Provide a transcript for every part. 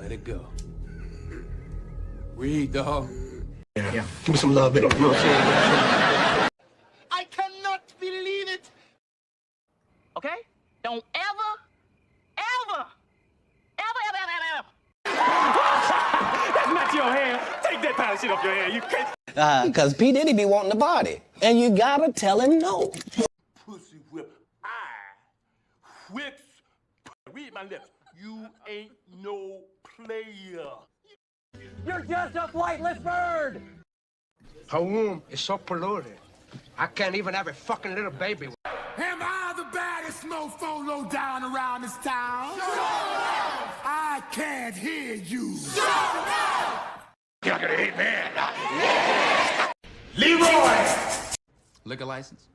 Let it go. Read, dog. Yeah. Give me some love, baby. You know what I'm saying? I cannot believe it. Okay? Don't ever. That's not your hair. Take that pile of shit off your hair. You can't. Cause P. Diddy be wanting the body. And you gotta tell him no. Pussy whip. Whips. Read my lips. You ain't no player. You're just a flightless bird. Home is so polluted. I can't even have a fucking little baby. Am I the baddest mofo low down around this town? I can't hear you. You're not gonna hit me. Leroy! Liquor license?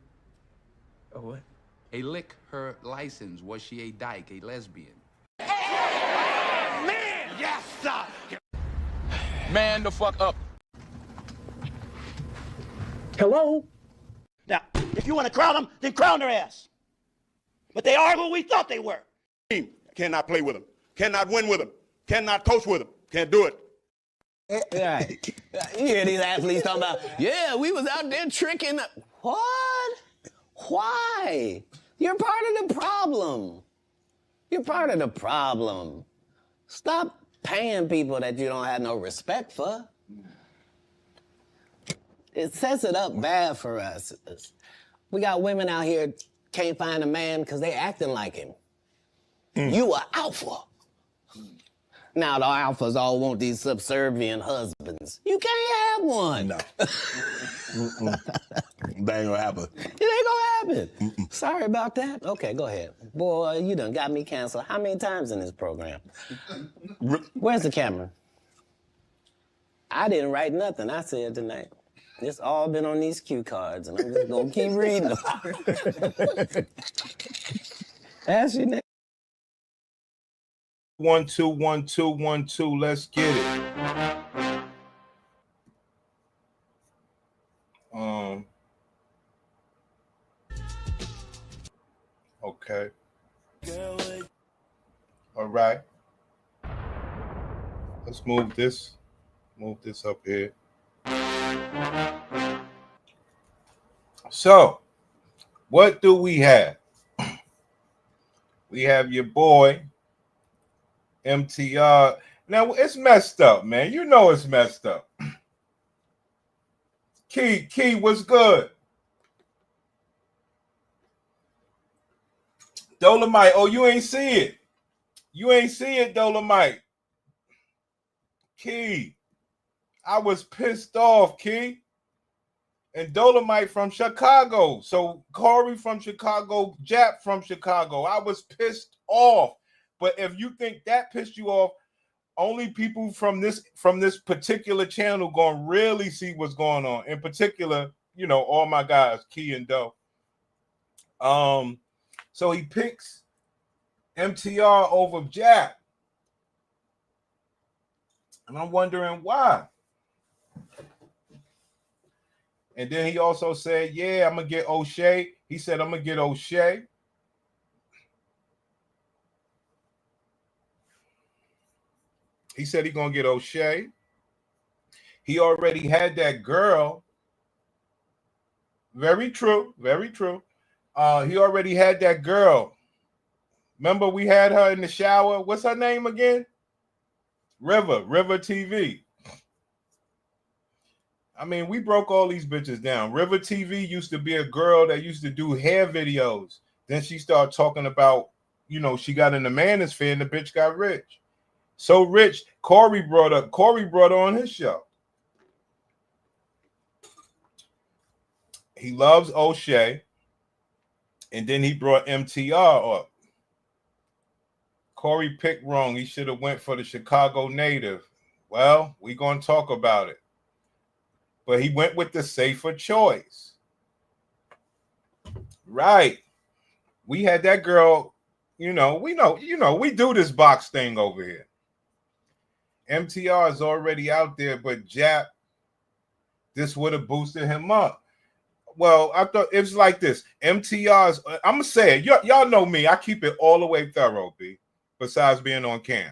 Oh, what? A liquor license. Was she a dyke, a lesbian? Man! Yes, sir! Man the fuck up. Hello? Now, if you want to crown them, then crown their ass. But they are who we thought they were. Cannot play with them. Cannot win with them. Cannot coach with them. Can't do it. Right. You hear these athletes talking about, yeah, we was out there tricking. What? Why? You're part of the problem. You're part of the problem. Stop paying people that you don't have no respect for. It sets it up bad for us. We got women out here can't find a man because they acting like him. You are alpha. Now the alphas all want these subservient husbands. You can't have one. No. That ain't gonna happen. It ain't gonna happen. Sorry about that. Okay, go ahead. Boy, you done got me canceled how many times in this program? Where's the camera? I didn't write nothing I said tonight. It's all been on these cue cards, and I'm just gonna keep reading them. Ask your name. 1 2 1 2 1 2. Let's get it. Okay. All right. Let's move this. Move this up here. So, what do we have? We have your boy MTR. Now it's messed up, man. You know it's messed up. Key, what's good? Dolomite. Oh, you ain't see it. You ain't see it, Dolomite. Key. I was pissed off, Key. And Dolomite from Chicago. So Corey from Chicago, Jap from Chicago. I was pissed off. But if you think that pissed you off, only people from this particular channel gonna really see what's going on. In particular, you know, all my guys, Key and Doe. So he picks MTR over Jap. And I'm wondering why. And then he also said, yeah, I'm going to get O'Shea. He said, I'm going to get O'Shea. He said he's going to get O'Shea. He already had that girl. Very true. Very true. He already had that girl. Remember we had her in the shower? What's her name again? River TV. I mean, we broke all these bitches down. River TV used to be a girl that used to do hair videos. Then she started talking about, you know, she got in the manosphere and the bitch got rich. So rich, Corey brought her on his show. He loves O'Shea. And then he brought MTR up. Corey picked wrong. He should have went for the Chicago native. Well, we're going to talk about it. But he went with the safer choice. Right. We had that girl, we do this box thing over here. MTR is already out there, but Jap, this would have boosted him up. Well, I thought it was like this. MTR's, I'm going to say it. Y'all know me. I keep it all the way thorough, B, besides being on cam.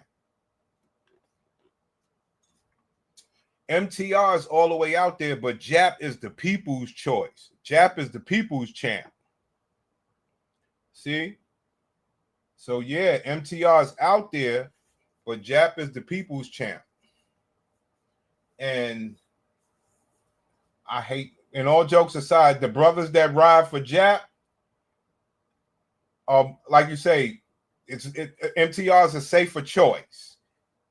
MTR is all the way out there, but Jap is the people's choice. Jap is the people's champ. See? So yeah, MTR is out there, but Jap is the people's champ. And I hate, and all jokes aside, the brothers that ride for Jap, like you say, MTR is a safer choice.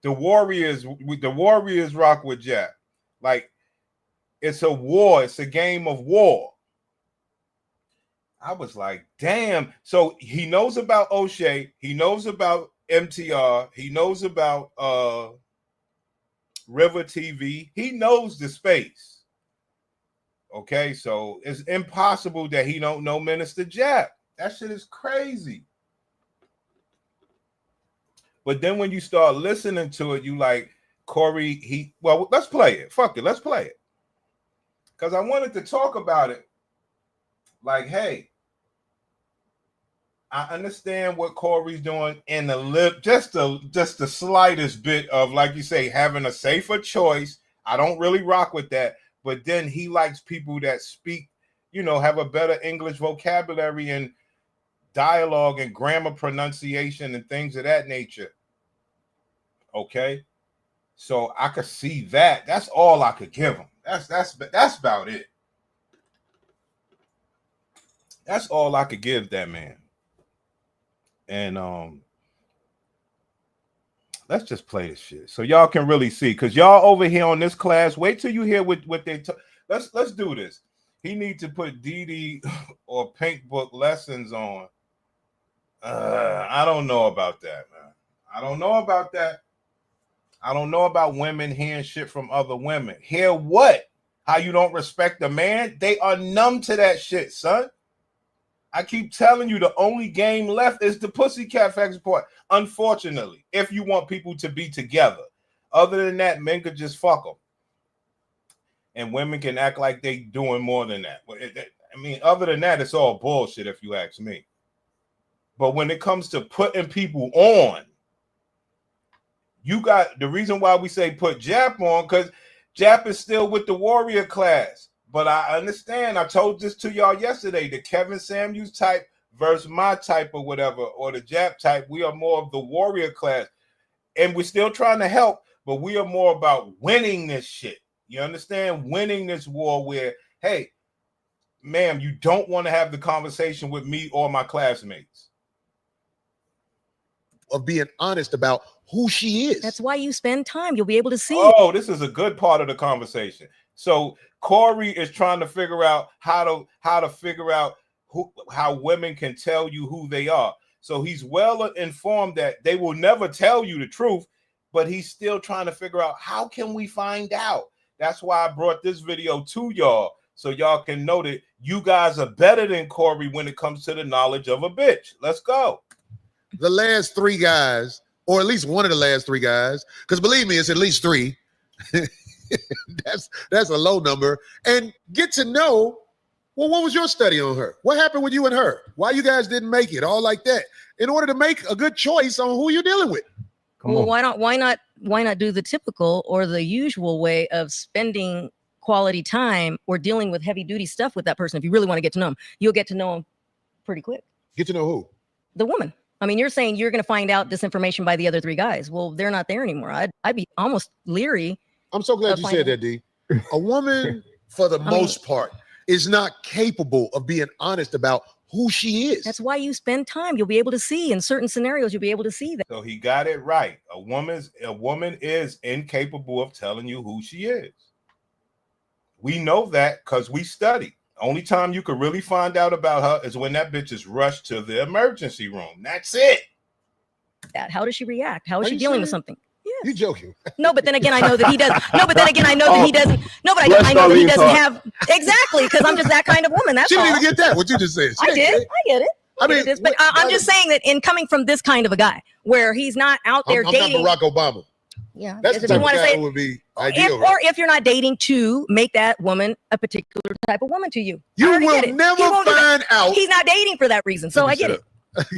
The Warriors rock with Jap. Like, it's a war. It's a game of war. I was like, damn. So he knows about O'Shea. He knows about MTR. He knows about River TV. He knows the space. Okay, so it's impossible that he don't know Minister Jap. That shit is crazy. But then when you start listening to it, you like, Corey, well, let's play it. Fuck it, let's play it. Because I wanted to talk about it. Like, hey, I understand what Corey's doing in the just the slightest bit of, like you say, having a safer choice. I don't really rock with that. But then he likes people that speak, have a better English vocabulary and dialogue and grammar pronunciation and things of that nature. Okay, so I could see that. That's all I could give him. That's about it. That's all I could give that man. And let's just play this shit so y'all can really see, because y'all over here on this class, wait till you hear what they let's do this. He needs to put DD or Pink Book lessons on. I don't know about that, man. I don't know about that. I don't know about women hearing shit from other women. Hear what? How you don't respect a man? They are numb to that shit, son. I keep telling you, the only game left is the Pussycat Facts Report. Unfortunately, if you want people to be together. Other than that, men could just fuck them. And women can act like they doing more than that. I mean, other than that, it's all bullshit if you ask me. But when it comes to putting people on, you got the reason why we say put Jap on, because Jap is still with the warrior class. But I understand, I told this to y'all yesterday, the Kevin Samuels type versus my type or whatever, or the Jap type, we are more of the warrior class. And we're still trying to help, but we are more about winning this shit. You understand? Winning this war where, hey, ma'am, you don't want to have the conversation with me or my classmates. Of being honest about who she is. That's why you spend time. You'll be able to see. Oh, this is a good part of the conversation. So Corey is trying to figure out how to figure out how women can tell you who they are. So he's well informed that they will never tell you the truth, but he's still trying to figure out how can we find out. That's why I brought this video to y'all, so y'all can know that you guys are better than Corey when it comes to the knowledge of a bitch. Let's go. The last three guys, or at least one of the last three guys, because believe me, it's at least three. That's a low number. And get to know, well, what was your study on her? What happened with you and her? Why you guys didn't make it? All like that. In order to make a good choice on who you're dealing with. Well, why not do the typical or the usual way of spending quality time or dealing with heavy duty stuff with that person? If you really want to get to know them, you'll get to know them pretty quick. Get to know who? The woman. I mean, you're saying you're going to find out this information by the other three guys. Well, they're not there anymore. I'd be almost leery. I'm so glad you said that, D. A woman, for the most part, is not capable of being honest about who she is. That's why you spend time. You'll be able to see in certain scenarios. You'll be able to see that. So he got it right. A woman is incapable of telling you who she is. We know that because we study. Only time you could really find out about her is when that bitch is rushed to the emergency room. That's it. How does she react? How is she dealing with something? Yeah. You joking? No, but then again, I know that he does. No, but then again, I know that he doesn't. No, but I know that he doesn't have exactly because I'm just that kind of woman. That's she didn't all. even get that. What you just said? I get it. I mean, but I'm just saying that in coming from this kind of a guy, where he's not out there dating. I'm not Barack Obama. Yeah, that's the type of guy who would be ideal. Or if you're not dating to make that woman a particular type of woman to you. You will never find out. He's not dating for that reason, so I get it.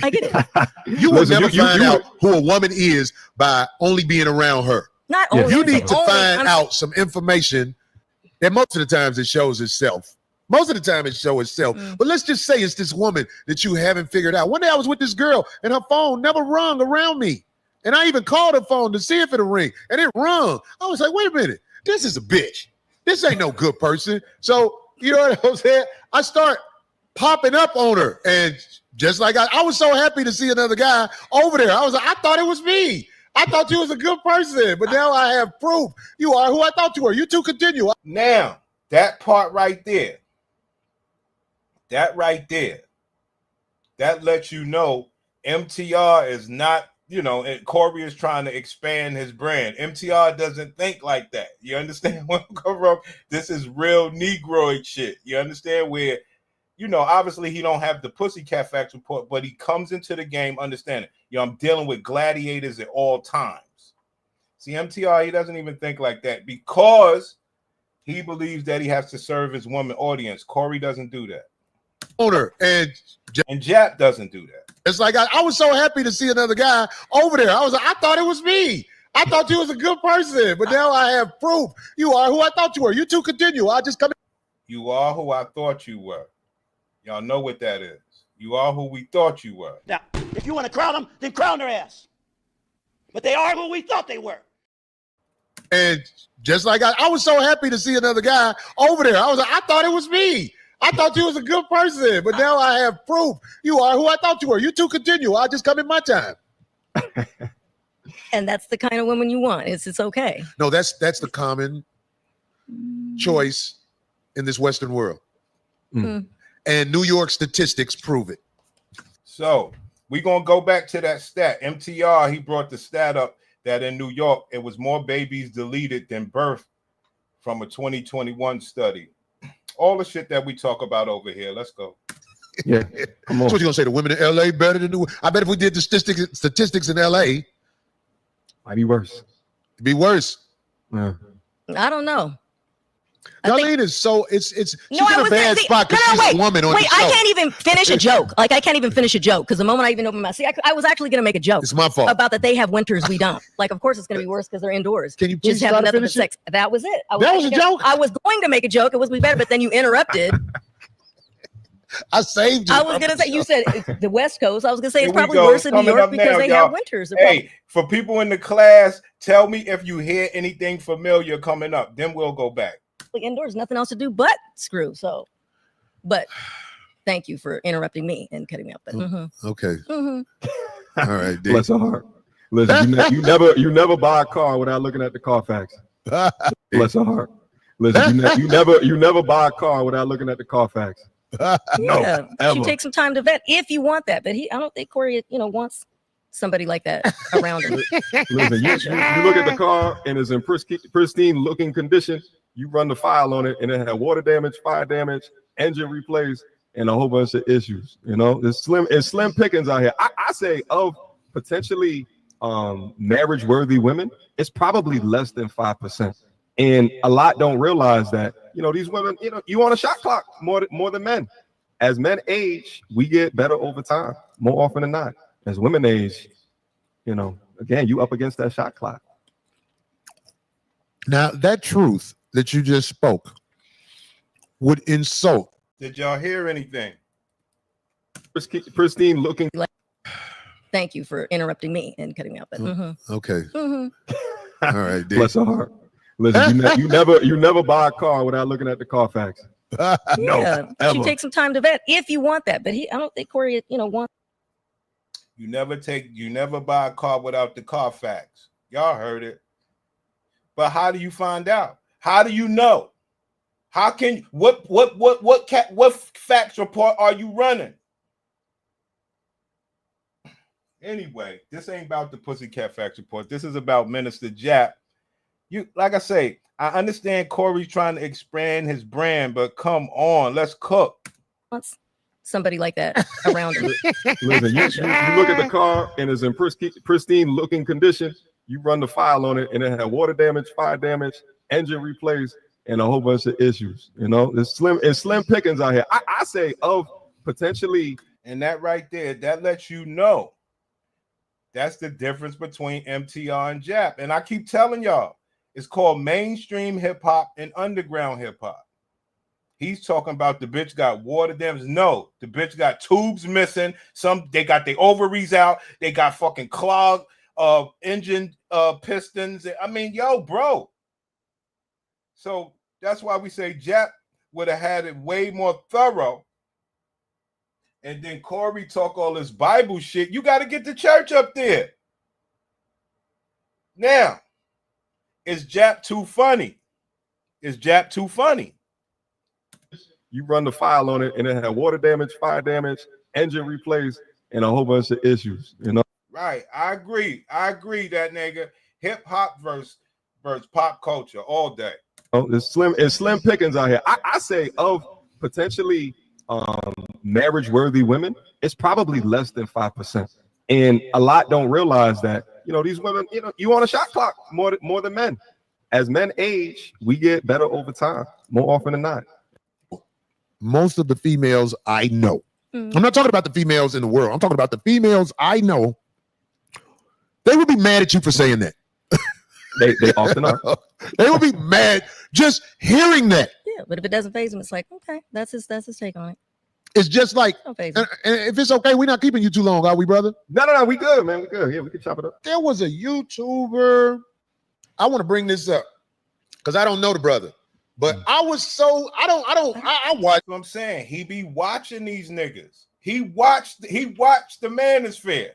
I get it. You will never find out who a woman is by only being around her. Not only You I'm saying need to only, find out some information that most of the times it shows itself. Most of the time it shows itself. But let's just say it's this woman that you haven't figured out. One day I was with this girl and her phone never rung around me. And I even called her phone to see if it'll ring. And it rung. I was like, wait a minute. This is a bitch. This ain't no good person. So, you know what I'm saying? I start popping up on her. And just like I was so happy to see another guy over there. I was like, I thought it was me. I thought you was a good person. But now I have proof you are who I thought you were. You two continue. Now, that part right there, that lets you know MTR is not, you know, and Corey is trying to expand his brand. MTR doesn't think like that. You understand where I'm coming from? This is real Negroid shit. You understand where, you know, obviously he don't have the Pussycat Facts report, but he comes into the game understanding, you know, I'm dealing with gladiators at all times. See, MTR, he doesn't even think like that because he believes that he has to serve his woman audience. Corey doesn't do that. Owner and Jap doesn't do that. It's like I was so happy to see another guy over there. I was like, I thought it was me. I thought you was a good person, but now I have proof you are who I thought you were. You two continue. I'll just come in. You are who I thought you were. Y'all know what that is. You are who we thought you were. Now, if you want to crown them, then crown their ass. But they are who we thought they were. And just like I was so happy to see another guy over there. I was like, I thought it was me. I thought you was a good person, but now I have proof you are who I thought you were. You two continue. I'll just come in my time. And that's the kind of woman you want. It's okay. No, that's the common choice in this Western world. And New York statistics prove it. So we're going to go back to that stat. MTR, he brought the stat up that in New York, it was more babies deleted than birth from a 2021 study. All the shit that we talk about over here. Let's go. Yeah, come on. So what you gonna say? The women in LA better than the? I bet if we did the statistics in LA, might be worse. It'd be worse. Yeah. I don't know. Darlene is so it's she's No, in a bad spot because she's a woman on the show. I can't even finish a joke. Like I can't even finish a joke because the moment I even open my I was actually gonna make a joke. It's my fault about that they have winters we don't. Like of course it's gonna be worse because they're indoors. Can you please just have nothing but sex? That was it. That was a joke. I was going to make a joke. It was be better, but then you interrupted. I saved you. I was gonna say you said it's the West Coast. I was gonna say it's Here we probably go. worse in New Coming York up because now, they y'all. have winters. Hey, for people in the class, tell me if you hear anything familiar coming up. Then we'll go back. Indoors, nothing else to do but screw. So, but thank you for interrupting me and cutting me off. But, Okay. All right. Bless her heart. Listen, you never buy a car without looking at the Carfax. Bless her heart. Listen, you never buy a car without looking at the Carfax. Yeah, ever. you take some time to vet if you want that. But I don't think Corey, wants somebody like that around him. Listen, you look at the car and it's in pristine looking condition. You run the file on it and it had water damage, fire damage, engine replaced, and a whole bunch of issues. You know, it's slim pickings out here. I say of potentially marriage-worthy women, it's probably less than 5%. And a lot don't realize that, these women, you on a shot clock more than men. As men age, we get better over time, more often than not. As women age, again, you up against that shot clock. Now, that truth that you just spoke would insult. Did y'all hear anything? Pristine looking. Thank you for interrupting me and cutting me off. But, Okay. All right. Bless her heart. Listen, you never buy a car without looking at the Carfax. Yeah, you take some time to vet if you want that. But I don't think Corey, wants. You never buy a car without the Carfax. Y'all heard it. But how do you find out? How do you know? How can what facts report are you running? Anyway, this ain't about the Pussycat Facts report. This is about Minister Jap. You, like I say, I understand Corey's trying to expand his brand, but come on, let's cook. Wants somebody like that around him. Listen, you look at the car and it's in pristine looking condition. You run the file on it and it had water damage, fire damage, engine replaced, and a whole bunch of issues. It's slim pickings out here. I say of potentially. And that right there, that lets you know That's the difference between MTR and Jap. And I keep telling y'all, it's called mainstream hip hop and underground hip hop. He's talking about the bitch got water damage. No, the bitch got tubes missing. They got their ovaries out. They got fucking clogged engine pistons. I mean, yo, bro. So that's why we say Jap would have had it way more thorough. And then Corey talk all this Bible shit. You got to get the church up there. Now, is Jap too funny? Is Jap too funny? You run the file on it, and it had water damage, fire damage, engine replaced, and a whole bunch of issues. You know. Right. I agree. That nigga. Hip hop versus pop culture all day. Oh, it's slim pickings out here. I say of potentially marriage-worthy women, it's probably less than 5%. And a lot don't realize that, these women, you on a shot clock more than men. As men age, we get better over time, more often than not. Most of the females I know, I'm not talking about the females in the world. I'm talking about the females I know. They would be mad at you for saying that. They often are. They would be mad just hearing that. Yeah, but if it doesn't phase them, it's like, okay, that's his take on it. It's just like, and if it's okay, we're not keeping you too long, are we, brother? No, we good, man. We good. Yeah, we can chop it up. There was a YouTuber. I want to bring this up because I don't know the brother, but I watch. What I'm saying, he be watching these niggas. He watched the manosphere.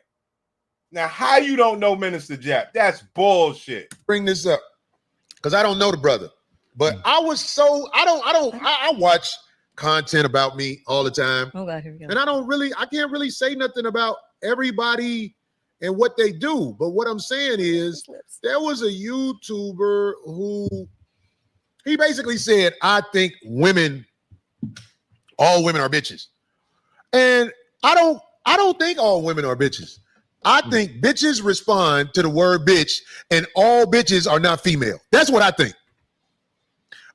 Now, how you don't know Minister Jap? That's bullshit. Bring this up because I don't know the brother, but I watch content about me all the time. Oh God, here we go. And I can't really say nothing about everybody and what they do. But what I'm saying is there was a YouTuber who he basically said, I think all women are bitches. And I don't think all women are bitches. I think bitches respond to the word bitch, and all bitches are not female. That's what I think.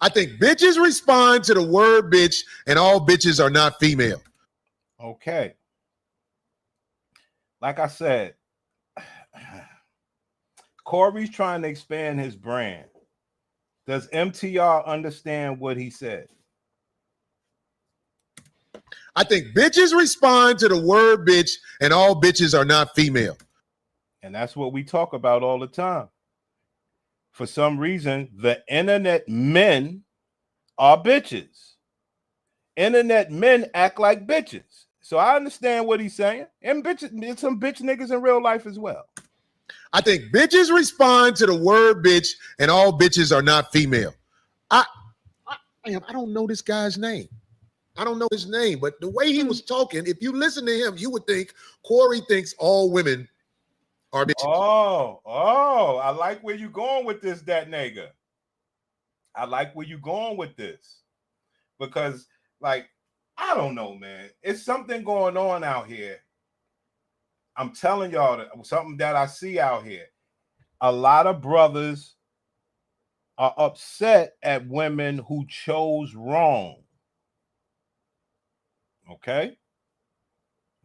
I think bitches respond to the word bitch, and all bitches are not female. Okay. Like I said, Corey's trying to expand his brand. Does MTR understand what he said? I think bitches respond to the word bitch, and all bitches are not female. And that's what we talk about all the time. For some reason, the internet men are bitches. Internet men act like bitches. So I understand what he's saying. And bitches, there's some bitch niggas in real life as well. I think bitches respond to the word bitch, and all bitches are not female. I don't know this guy's name. I don't know his name, but the way he was talking, if you listen to him, you would think Corey thinks all women are bitches. Oh, I like where you going with this, that nigga. I like where you going with this. Because, like, I don't know, man. It's something going on out here. I'm telling y'all something that I see out here. A lot of brothers are upset at women who chose wrong. Okay?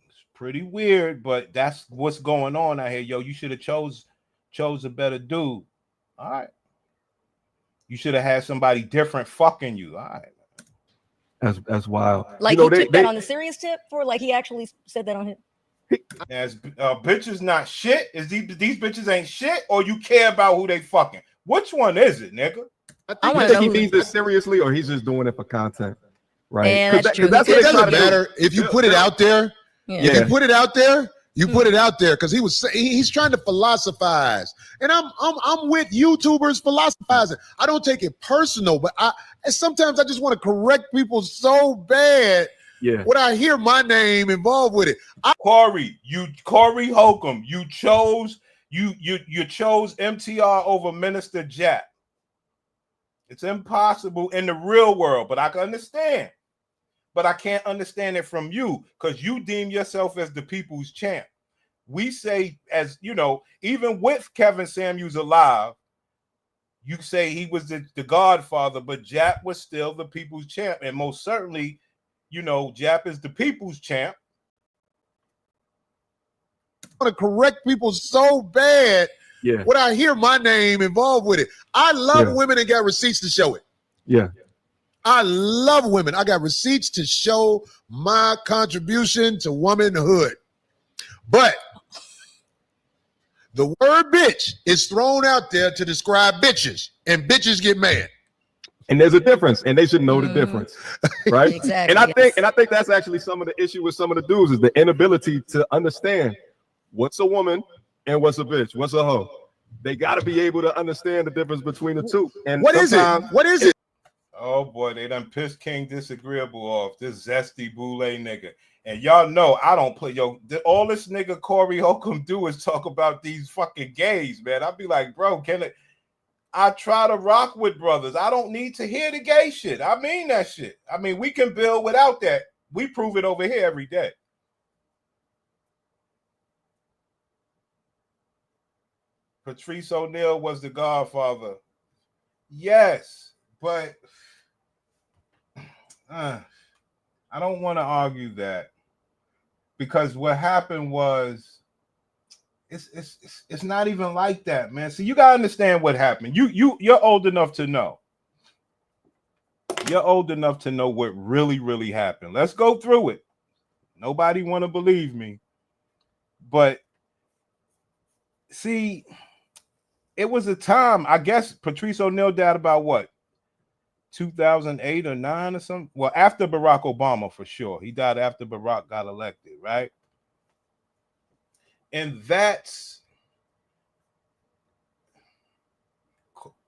It's pretty weird, but that's what's going on out here. Yo, you should have chose a better dude. All right. You should have had somebody different fucking you. All right. That's wild. Like he took that on the serious tip for like he actually said that on him. As bitches not shit, is these bitches ain't shit, or you care about who they fucking? Which one is it, nigga? I think he means it seriously, or he's just doing it for content, right? Yeah, that's true. It doesn't matter if you put it out there. Yeah. If you put it out there, you put it out there because he's trying to philosophize, and I'm with YouTubers philosophizing. I don't take it personal, but sometimes I just want to correct people so bad. Yeah. When I hear my name involved with it, Corey Holcomb, you chose MTR over Minister Jap. It's impossible in the real world, but I can understand. But I can't understand it from you because you deem yourself as the people's champ. We say, as you know, even with Kevin Samuels alive, you say he was the godfather, but Jap was still the people's champ. And most certainly, you know, Jap is the people's champ. want to correct people so bad Yeah. when I hear my name involved with it. I love Yeah. women and got receipts to show it. Yeah. I love women. I got receipts to show my contribution to womanhood. But the word bitch is thrown out there to describe bitches, and bitches get mad. And there's a difference, and they should know the difference, right? Exactly, And I think that's actually some of the issue with some of the dudes is the inability to understand what's a woman and what's a bitch, what's a hoe. They got to be able to understand the difference between the two. And what is it? What is it? Oh boy, they done pissed King Disagreeable off. This zesty boule nigga. And y'all know I don't play. Yo, all this nigga Corey Holcomb do is talk about these fucking gays, man. I'd be like, bro, I try to rock with brothers. I don't need to hear the gay shit. I mean that shit. I mean, we can build without that. We prove it over here every day. Patrice O'Neal was the godfather. Yes, but I don't want to argue that, because what happened was it's not even like that, man. So you gotta understand what happened. You're old enough to know. You're old enough to know what really happened. Let's go through it. Nobody want to believe me, but see, it was a time. I guess Patrice O'Neal died about what, 2008 or 9 or something. Well, after Barack Obama for sure. He died after Barack got elected, right? And that's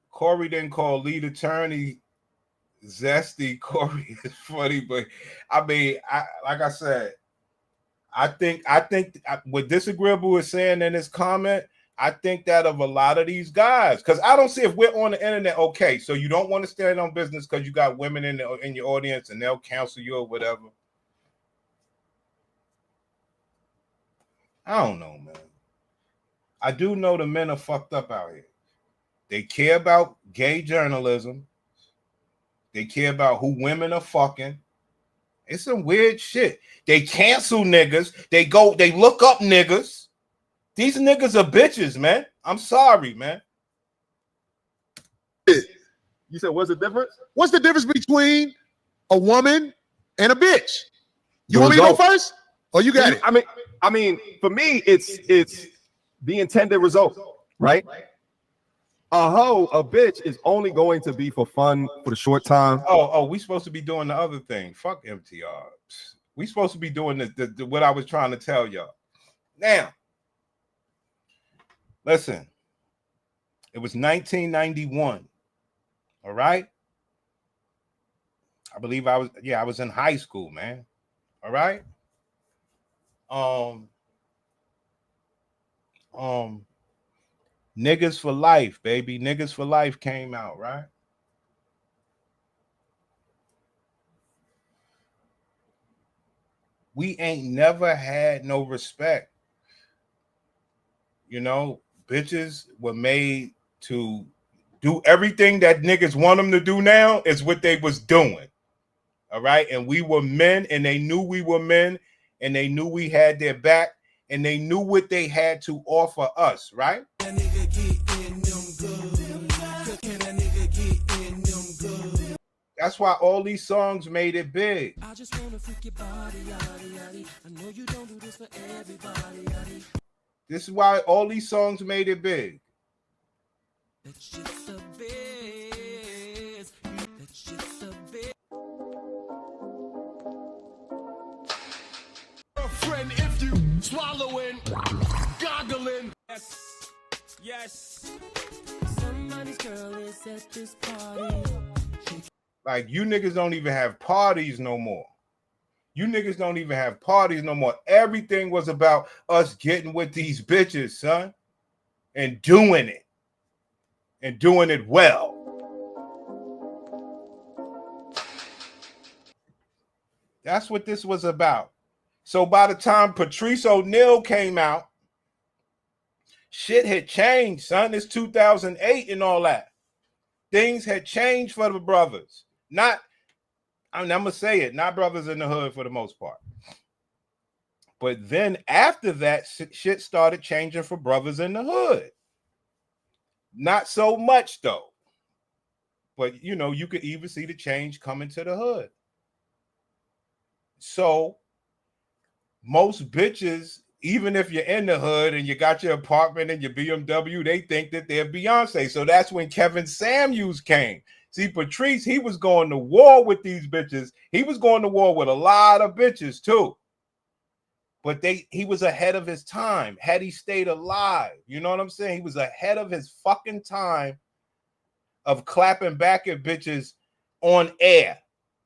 Corey didn't call lead attorney zesty. Corey is funny, but I mean, like I said, I think what Disagreeable is saying in his comment, I think that of a lot of these guys, because I don't see if we're on the internet. Okay, so you don't want to stand on business because you got women in your audience and they'll counsel you or whatever. I don't know, man. I do know the men are fucked up out here. They care about gay journalism. They care about who women are fucking. It's some weird shit. They cancel niggas. They look up niggas. These niggas are bitches, man. I'm sorry, man. You said, what's the difference? What's the difference between a woman and a bitch? You want me to go first? Or you got it? I mean, for me, it's the intended result, right? A hoe, a bitch is only going to be for fun for the short time. Oh, we supposed to be doing the other thing. Fuck MTR. We supposed to be doing the what I was trying to tell y'all. Now, listen, it was 1991. All right. I believe I was in high school, man. All right. Niggas for Life, baby. Niggas for Life came out, right? We ain't never had no respect. You know, bitches were made to do everything that niggas want them to do now is what they was doing. All right. And we were men, and they knew we were men, and they knew we had their back, and they knew what they had to offer us, right? That's why all these songs made it big. I just wanna freak your body, yaddy, yaddy. I know you don't do this for everybody, yaddy. This is why all these songs made it big. That's just a biz. That's just a biz. Friend, if you swallowing, goggling. Yes. Somebody's girl is at this party. Like, you niggas don't even have parties no more. You niggas don't even have parties no more. Everything was about us getting with these bitches, son, and doing it. And doing it well. That's what this was about. So by the time Patrice O'Neal came out, shit had changed, son. It's 2008 and all that. Things had changed for the brothers. I'm going to say it, not brothers in the hood for the most part. But then after that, shit started changing for brothers in the hood. Not so much though. But you know, you could even see the change coming to the hood. So most bitches, even if you're in the hood and you got your apartment and your BMW, they think that they're Beyonce. So that's when Kevin Samuels came. See, Patrice, he was going to war with these bitches. He was going to war with a lot of bitches too. But he was ahead of his time. Had he stayed alive, you know what I'm saying? He was ahead of his fucking time of clapping back at bitches on air.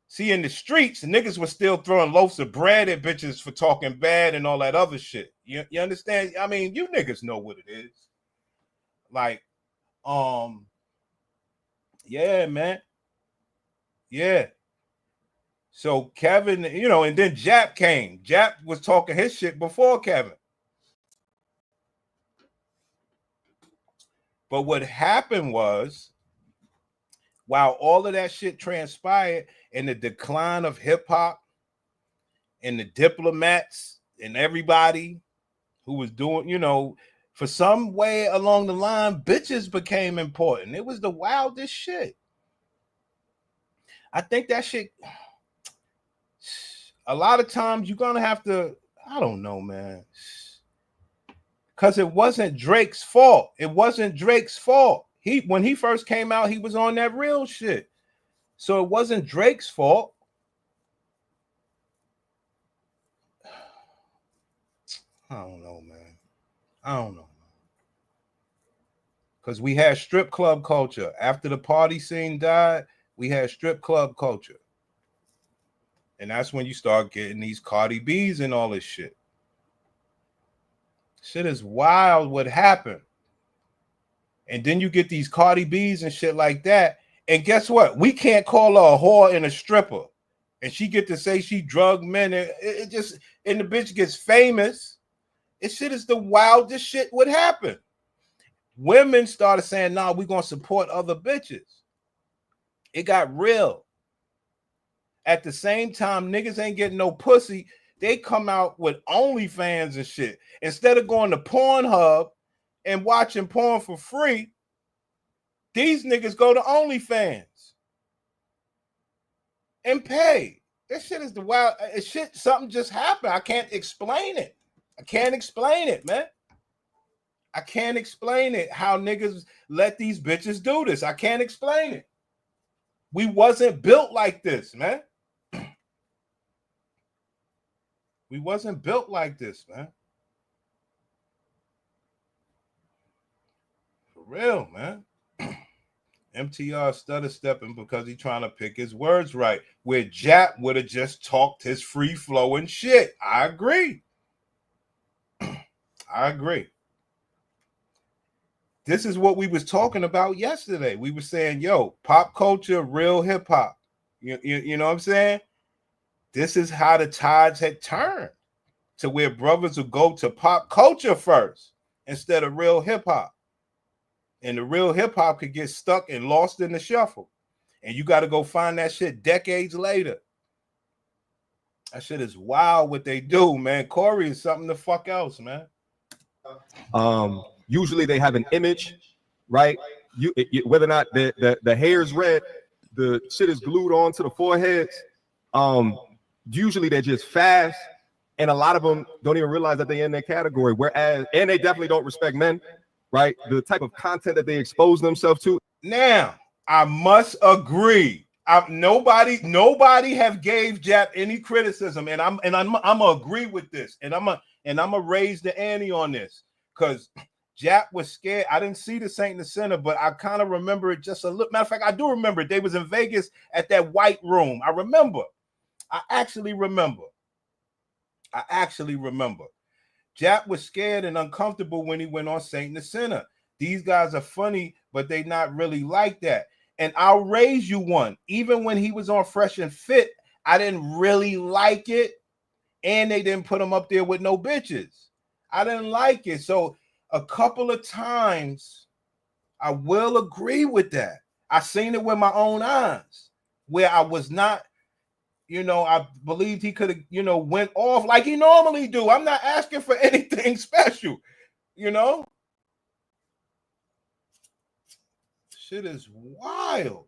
See, in the streets, niggas were still throwing loaves of bread at bitches for talking bad and all that other shit. You understand? I mean, you niggas know what it is. Like, yeah, man. Yeah. So Kevin, you know, and then Jap came. Jap was talking his shit before Kevin. But what happened was, while all of that shit transpired and the decline of hip hop and the diplomats and everybody who was doing, you know, for some way along the line, bitches became important. It was the wildest shit. I think that shit, a lot of times you're going to have to, I don't know, man. Because it wasn't Drake's fault. It wasn't Drake's fault. When he first came out, he was on that real shit. So it wasn't Drake's fault. I don't know, man. I don't know. Because we had strip club culture. After the party scene died, we had strip club culture. And that's when you start getting these Cardi B's and all this shit. Shit is wild what happened. And then you get these Cardi B's and shit like that. And guess what? We can't call her a whore and a stripper. And she get to say she drugged men. And it just, and the bitch gets famous. It shit is the wildest shit would happen. Women started saying, nah, we're going to support other bitches. It got real. At the same time, niggas ain't getting no pussy. They come out with OnlyFans and shit. Instead of going to Pornhub and watching porn for free, these niggas go to OnlyFans and pay. This shit is the wild shit. Something just happened. I can't explain it. I can't explain it, man. I can't explain it. How niggas let these bitches do this. I can't explain it. We wasn't built like this, man. We wasn't built like this, man. For real, man. MTR stutter stepping because he trying to pick his words right. Where Jap would have just talked his free flowing shit. I agree. I agree. This is what we was talking about yesterday. We were saying, yo, pop culture, real hip hop. You know what I'm saying? This is how the tides had turned to where brothers would go to pop culture first instead of real hip hop. And the real hip hop could get stuck and lost in the shuffle. And you got to go find that shit decades later. That shit is wild what they do, man. Corey is something the fuck else, man. Usually they have an image, right? Whether or not the hair is red, the shit is glued onto the foreheads. Usually they're just fast, and a lot of them don't even realize that they're in that category. Whereas, and they definitely don't respect men, right? The type of content that they expose themselves to. Now, I must agree. Nobody have gave Jap any criticism, and I'm gonna agree with this, and I'm gonna raise the ante on this because Jap was scared. I didn't see the Saint in the Center, but I kind of remember it just a little. Matter of fact, I do remember it. They was in Vegas at that white room. I remember. I actually remember. Jap was scared and uncomfortable when he went on Saint in the Center. These guys are funny, but they not really like that. And I'll raise you one. Even when he was on Fresh and Fit, I didn't really like it. And they didn't put him up there with no bitches. I didn't like it. So a couple of times, I will agree with that. I seen it with my own eyes, where I was not you know, I believed he could have, you know, went off like he normally do. I'm not asking for anything special, you know. Shit is wild.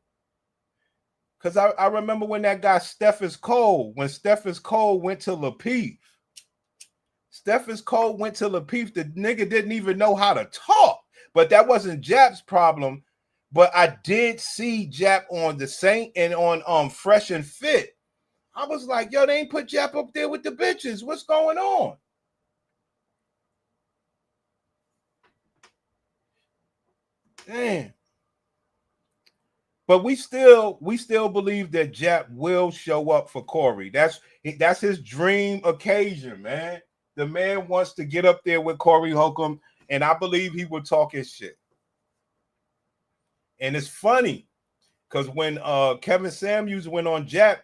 Because I remember when that guy Stephens Cole, when Stephens Cole went to Lapeef. Stephens Cole went to Lapeef. The nigga didn't even know how to talk. But that wasn't Jap's problem. But I did see Jap on the Saint and on Fresh and Fit. I was like, yo, they ain't put Jap up there with the bitches. What's going on? Damn. But we still believe that Jap will show up for Corey. That's his dream occasion, man. The man wants to get up there with Corey Holcomb, and I believe he will talk his shit. And it's funny because when Kevin Samuels went on Jap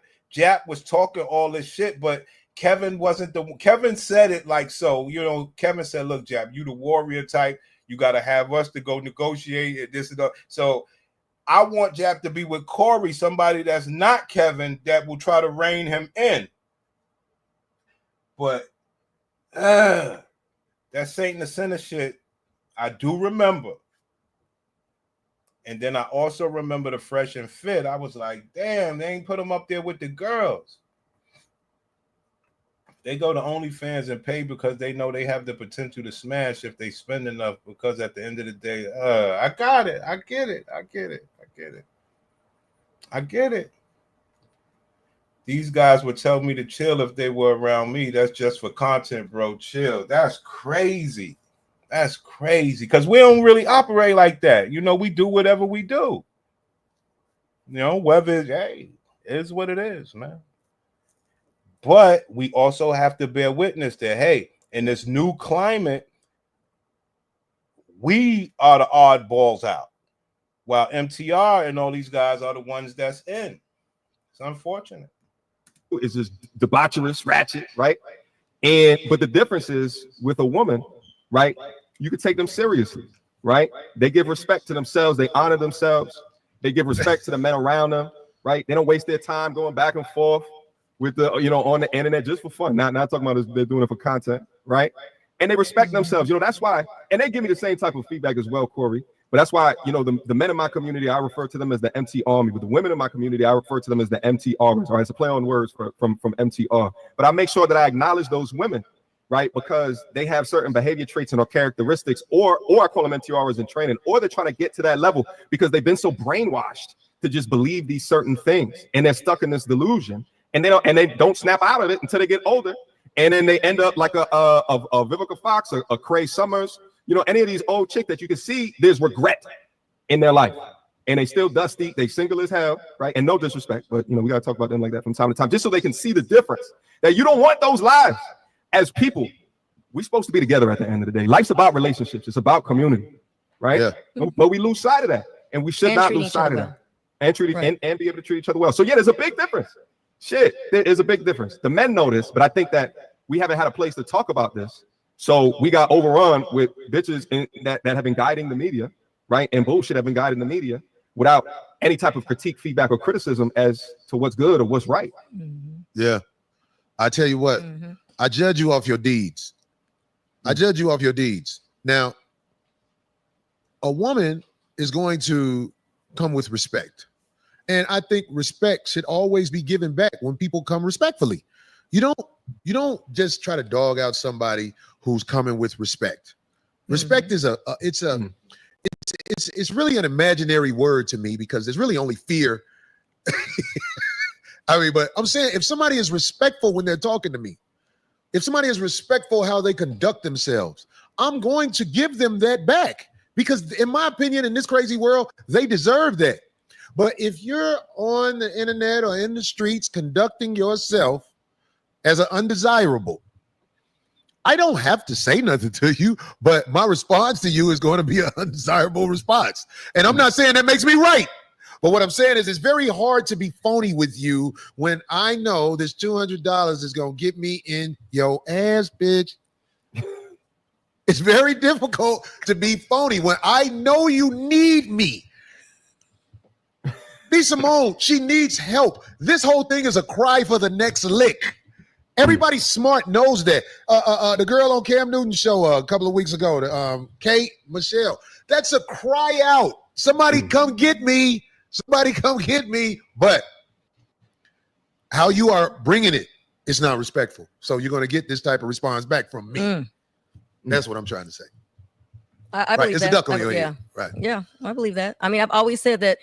was talking all this shit, but Kevin said it like so. You know, Kevin said, "Look, Jap, you the warrior type. You got to have us to go negotiate this and that." So I want Jap to be with Corey, somebody that's not Kevin, that will try to rein him in. But that Saint and the Sinner shit, I do remember. And then I also remember the Fresh and Fit. I was like, damn, they ain't put them up there with the girls. They go to OnlyFans and pay because they know they have the potential to smash if they spend enough, because at the end of the day, I got it. I get it. These guys would tell me to chill if they were around me. That's just for content, bro. Chill. That's crazy. That's crazy because we don't really operate like that. You know, we do whatever we do. You know, whether it's, hey, it is what it is, man. But we also have to bear witness that, hey, in this new climate, we are the oddballs out, while MTR and all these guys are the ones that's in. It's unfortunate. It's just debaucherous, ratchet, right? But the difference is with a woman, right? You can take them seriously, right? They give respect to themselves. They honor themselves. They give respect to the men around them, right? They don't waste their time going back and forth with the, you know, on the internet just for fun. Not talking about they're doing it for content, right? And they respect themselves. You know, that's why, and they give me the same type of feedback as well, Corey. But that's why, you know, the men in my community, I refer to them as the MT Army. But the women in my community, I refer to them as the MTRs. All right, it's a play on words from MTR. But I make sure that I acknowledge those women, right? Because they have certain behavior traits and or characteristics, or I call them MTRs in training, or they're trying to get to that level because they've been so brainwashed to just believe these certain things, and they're stuck in this delusion, and they don't snap out of it until they get older, and then they end up like a Vivica Fox, a Cray Summers, you know, any of these old chicks that you can see there's regret in their life, and they still dusty, they single as hell, right? And no disrespect, but you know, we gotta talk about them like that from time to time, just so they can see the difference. That you don't want those lives. As people, we're supposed to be together at the end of the day. Life's about relationships. It's about community, right? Yeah. But we lose sight of that, and we should not lose sight of that. And treat and be able to treat each other well. So yeah, there's a big difference. Shit, there is a big difference. The men know this, but I think that we haven't had a place to talk about this. So we got overrun with bitches that have been guiding the media, right? And bullshit have been guiding the media without any type of critique, feedback, or criticism as to what's good or what's right. Yeah. I tell you what, I judge you off your deeds. I judge you off your deeds. Now, a woman is going to come with respect. And I think respect should always be given back when people come respectfully. You don't just try to dog out somebody who's coming with respect. Respect is it's really an imaginary word to me because there's really only fear. I mean, but I'm saying if somebody is respectful when they're talking to me, if somebody is respectful how they conduct themselves, I'm going to give them that back because in my opinion, in this crazy world, they deserve that. But if you're on the internet or in the streets conducting yourself as an undesirable, I don't have to say nothing to you, but my response to you is going to be an undesirable response. And I'm not saying that makes me right. But what I'm saying is it's very hard to be phony with you when I know this $200 is going to get me in your ass, bitch. It's very difficult to be phony when I know you need me. B. Simone, she needs help. This whole thing is a cry for the next lick. Everybody smart knows that. The girl on Cam Newton's show a couple of weeks ago, Kate Michelle, that's a cry out. Somebody come get me. Somebody come get me. But how you are bringing it is not respectful. So you're going to get this type of response back from me. That's what I'm trying to say. I believe it's that. a duck on your head. Right. Yeah, I believe that. I mean, I've always said that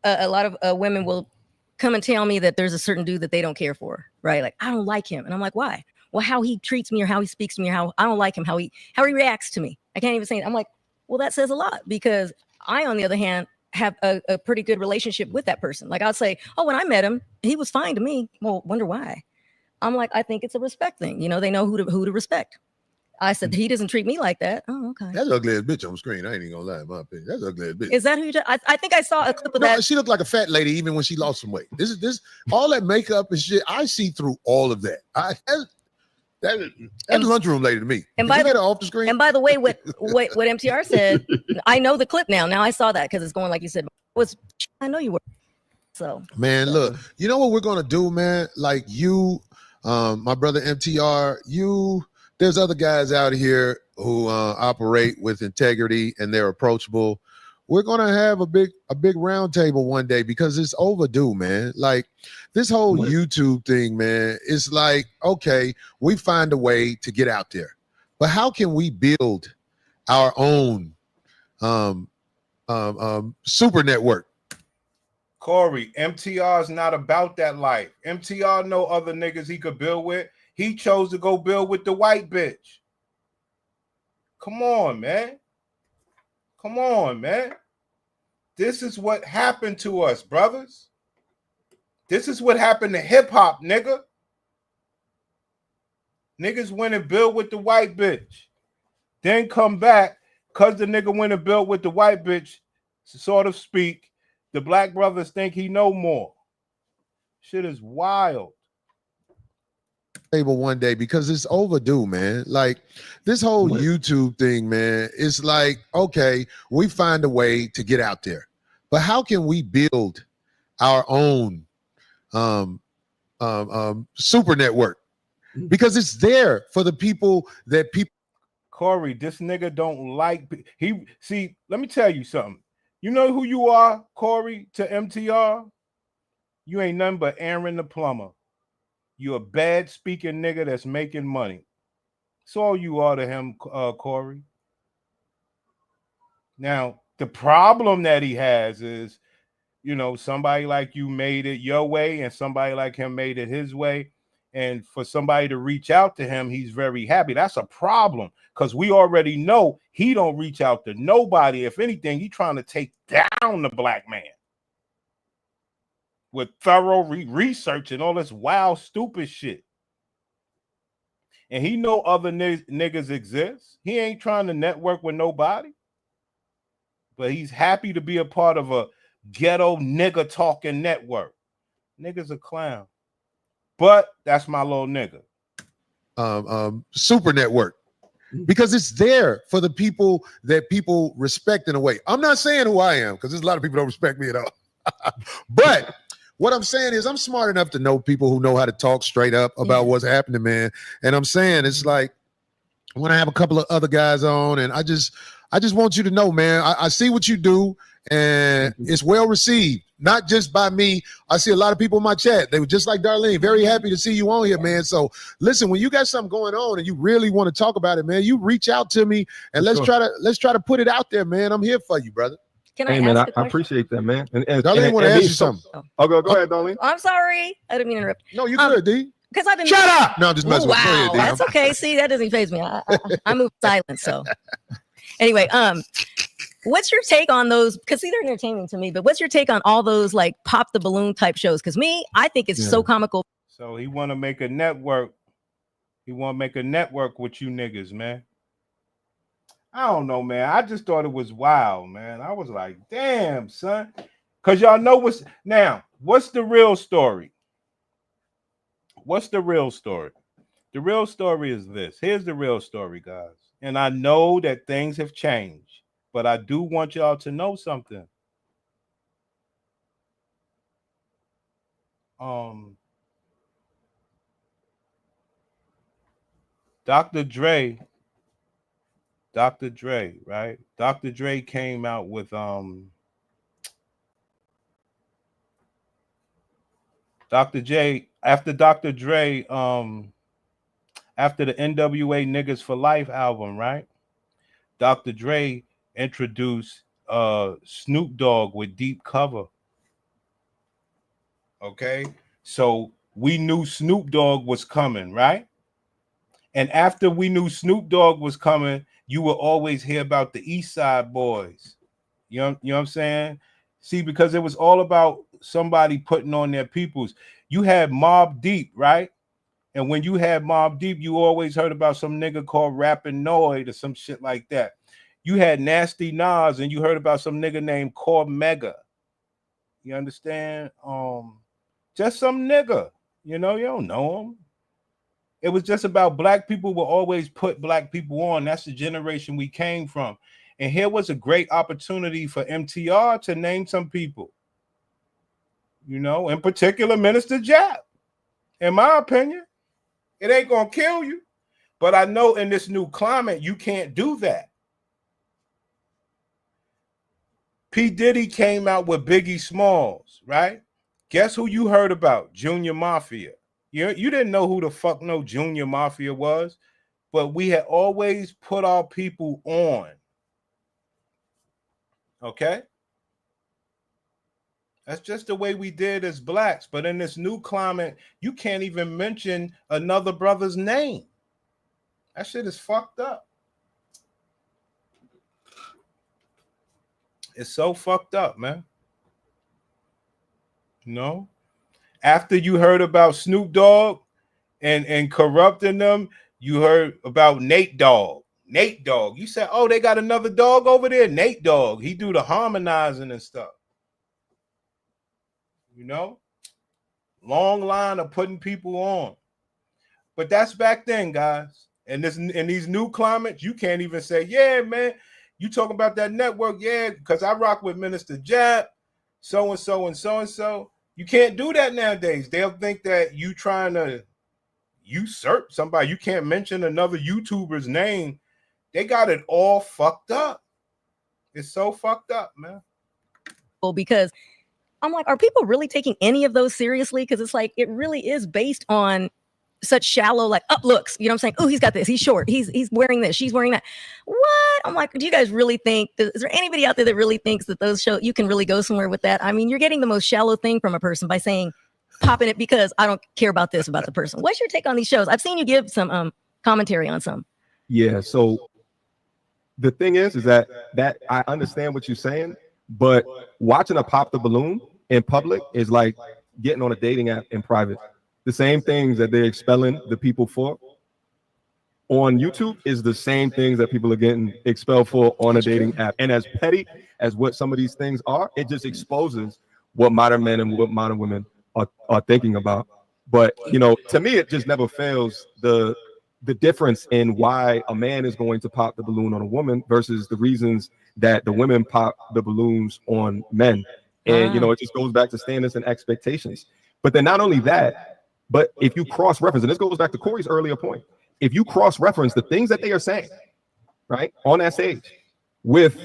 a lot of women will come and tell me that there's a certain dude that they don't care for, right? Like, I don't like him. And I'm like, why? Well, how he treats me or how he speaks to me or how I don't like him, how he reacts to me. I can't even say it. I'm like, well, that says a lot, because I, on the other hand, have a pretty good relationship with that person. Like, I'll say, oh, when I met him, he was fine to me. Well, wonder why. I'm like, I think it's a respect thing. You know, they know who to respect. I said, he doesn't treat me like that. Oh, okay. That's ugly as bitch on screen. I ain't even gonna lie, in my opinion. That's ugly as bitch. Is that who you? I think I saw a clip of that. She looked like a fat lady even when she lost some weight. This all that makeup and shit. I see through all of that. That's lunchroom lady to me. And by get her off the screen. And by the way, what MTR said, I know the clip now. Now I saw that because it's going like you said. I know you were. So man, look, you know what we're gonna do, man? Like you, my brother MTR, there's other guys out here who operate with integrity and they're approachable. We're gonna have a big round table one day because it's overdue, man. Like this whole YouTube thing, man, it's like, okay, we find a way to get out there, but how can we build our own super network? Corey, MTR is not about that life. MTR know other niggas he could build with. He chose to go build with the white bitch. Come on, man. Come on, man. This is what happened to us, brothers. This is what happened to hip-hop, nigga. Niggas went and built with the white bitch. Then come back, because the nigga went and built with the white bitch, sort of speak, the black brothers think he know more. Shit is wild. Table one day because it's overdue, man. Like this whole YouTube thing, man, it's like, okay, we find a way to get out there, but how can we build our own super network? Because it's there for the people that people. Corey, this nigga don't like see, let me tell you something. You know who you are, Corey, to MTR? You ain't nothing but Aaron the plumber. You a bad speaking nigga that's making money. That's all you are to him, Corey. Now, the problem that he has is, you know, somebody like you made it your way and somebody like him made it his way. And for somebody to reach out to him, he's very happy. That's a problem because we already know he don't reach out to nobody. If anything, he's trying to take down the black man with thorough research and all this wild, stupid shit. And he know other niggas exist. He ain't trying to network with nobody. But he's happy to be a part of a ghetto nigga talking network. Nigga's a clown. But that's my little nigga. Super network. Because it's there for the people that people respect in a way. I'm not saying who I am because there's a lot of people don't respect me at all. But what I'm saying is I'm smart enough to know people who know how to talk straight up about what's happening, man. And I'm saying it's like when I have a couple of other guys on, and I just want you to know, man, I see what you do, and it's well received, not just by me. I see a lot of people in my chat. They were just like Darlene, very happy to see you on here, man. So listen, when you got something going on and you really want to talk about it, man, you reach out to me and let's try to put it out there, man. I'm here for you, brother. Can hey, man, I appreciate that, man. And Darlene want to ask you something. Oh, go ahead, Darlene. I'm sorry. I didn't mean to interrupt. No, you good, D. Because I've been shut up. No, I'm just messing with you. Go ahead, D. That's okay. See, that doesn't faze me. I move silent. So anyway, what's your take on those? Because see, they're entertaining to me. But what's your take on all those like pop the balloon type shows? Because I think it's so comical. So he want to make a network. He want to make a network with you niggas, man. I don't know, man. I just thought it was wild, man. I was like, damn, son. Because y'all know what's the real story? What's the real story? The real story is this. Here's the real story, guys. And I know that things have changed, but I do want y'all to know something. Dr. Dre, right? Dr. Dre came out with Dr. J after Dr. Dre after the NWA Niggas for Life album, right? Dr. Dre introduced Snoop Dogg with Deep Cover. Okay, so we knew Snoop Dogg was coming, right? And after we knew Snoop Dogg was coming, you will always hear about the East Side Boys. You know what I'm saying? See, because it was all about somebody putting on their peoples. You had Mobb Deep, right? And when you had Mobb Deep, you always heard about some nigga called Rappin' Noid or some shit like that. You had Nasty Nas, and you heard about some nigga named Cormega. You understand? Just some nigga. You know, you don't know him. It was just about black people will always put black people on. That's the generation we came from. And here was a great opportunity for MTR to name some people. You know, in particular, Minister Jap. In my opinion, it ain't gonna kill you. But I know in this new climate, you can't do that. P. Diddy came out with Biggie Smalls, right? Guess who you heard about? Junior Mafia. You didn't know who the fuck no Junior Mafia was, but we had always put our people on. Okay? That's just the way we did as blacks. But in this new climate, you can't even mention another brother's name. That shit is fucked up. It's so fucked up, man. You know? After you heard about Snoop Dogg and corrupting them, you heard about Nate Dogg. Nate Dogg. You said, oh, they got another dog over there? Nate Dogg. He do the harmonizing and stuff. You know? Long line of putting people on. But that's back then, guys. And in these new climates, you can't even say, yeah, man, you talking about that network? Yeah, because I rock with Minister Jap, so-and-so and so-and-so. You can't do that nowadays. They'll think that you trying to usurp somebody. You can't mention another YouTuber's name. They got it all fucked up. It's so fucked up, man. Well, because I'm like, are people really taking any of those seriously? Because it's like, it really is based on such shallow, like, up looks. You know what I'm saying? Oh, he's got this. He's short. He's wearing this. She's wearing that. What? I'm like, do you guys really think is there anybody out there that really thinks that those show you can really go somewhere with that? I mean, you're getting the most shallow thing from a person by saying, popping it because I don't care about this about the person. What's your take on these shows? I've seen you give some commentary on some. Yeah. So the thing is that I understand what you're saying, but watching a pop the balloon in public is like getting on a dating app in private. The same things that they're expelling the people for on YouTube is the same things that people are getting expelled for on a dating app. And as petty as what some of these things are, it just exposes what modern men and what modern women are thinking about. But, you know, to me, it just never fails the difference in why a man is going to pop the balloon on a woman versus the reasons that the women pop the balloons on men. And, you know, it just goes back to standards and expectations. But then not only that, but if you cross-reference, and this goes back to Corey's earlier point, if you cross-reference the things that they are saying, right, on that stage, with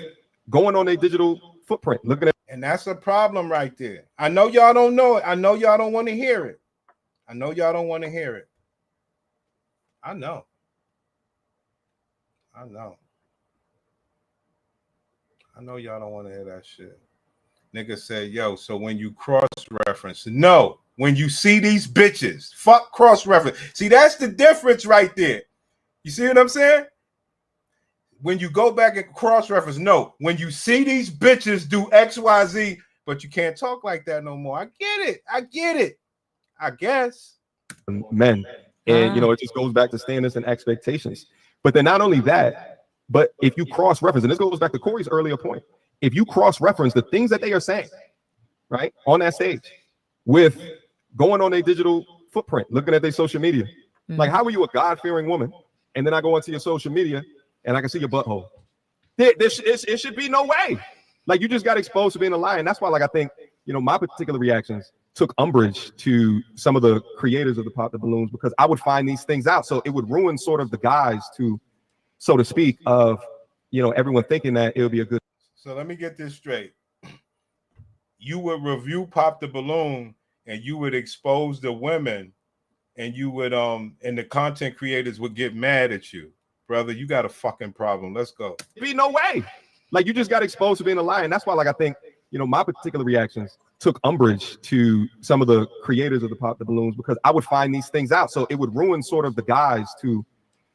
going on a digital footprint, looking at, and that's a problem right there. I know y'all don't know it. I know y'all don't want to hear it. I know y'all don't want to hear it. I know. I know. I know y'all don't want to hear that shit. Nigga say, yo, so when you cross-reference, no. When you see these bitches, fuck cross-reference. See, that's the difference right there. You see what I'm saying? When you go back and cross-reference, no. When you see these bitches do X, Y, Z, but you can't talk like that no more. I get it. I get it. I guess. Men. And, you know, it just goes back to standards and expectations. But then not only that, but if you cross-reference, and this goes back to Corey's earlier point, if you cross-reference the things that they are saying, right, on that stage, with going on a digital footprint, looking at their social media. Like, how are you a God-fearing woman? And then I go into your social media and I can see your butthole. It should be no way. Like, you just got exposed to being a liar. And that's why, like, I think, you know, my particular reactions took umbrage to some of the creators of the Pop the Balloons because I would find these things out. So it would ruin sort of the guise to, so to speak, of, you know, everyone thinking that it would be a good. So let me get this straight. You would review Pop the Balloon and you would expose the women and you would, and the content creators would get mad at you. Brother, you got a fucking problem. Let's go. Be no way. Like, you just got exposed to being a liar. And that's why, like, I think, you know, my particular reactions took umbrage to some of the creators of the Pop the Balloons because I would find these things out. So it would ruin sort of the guise to,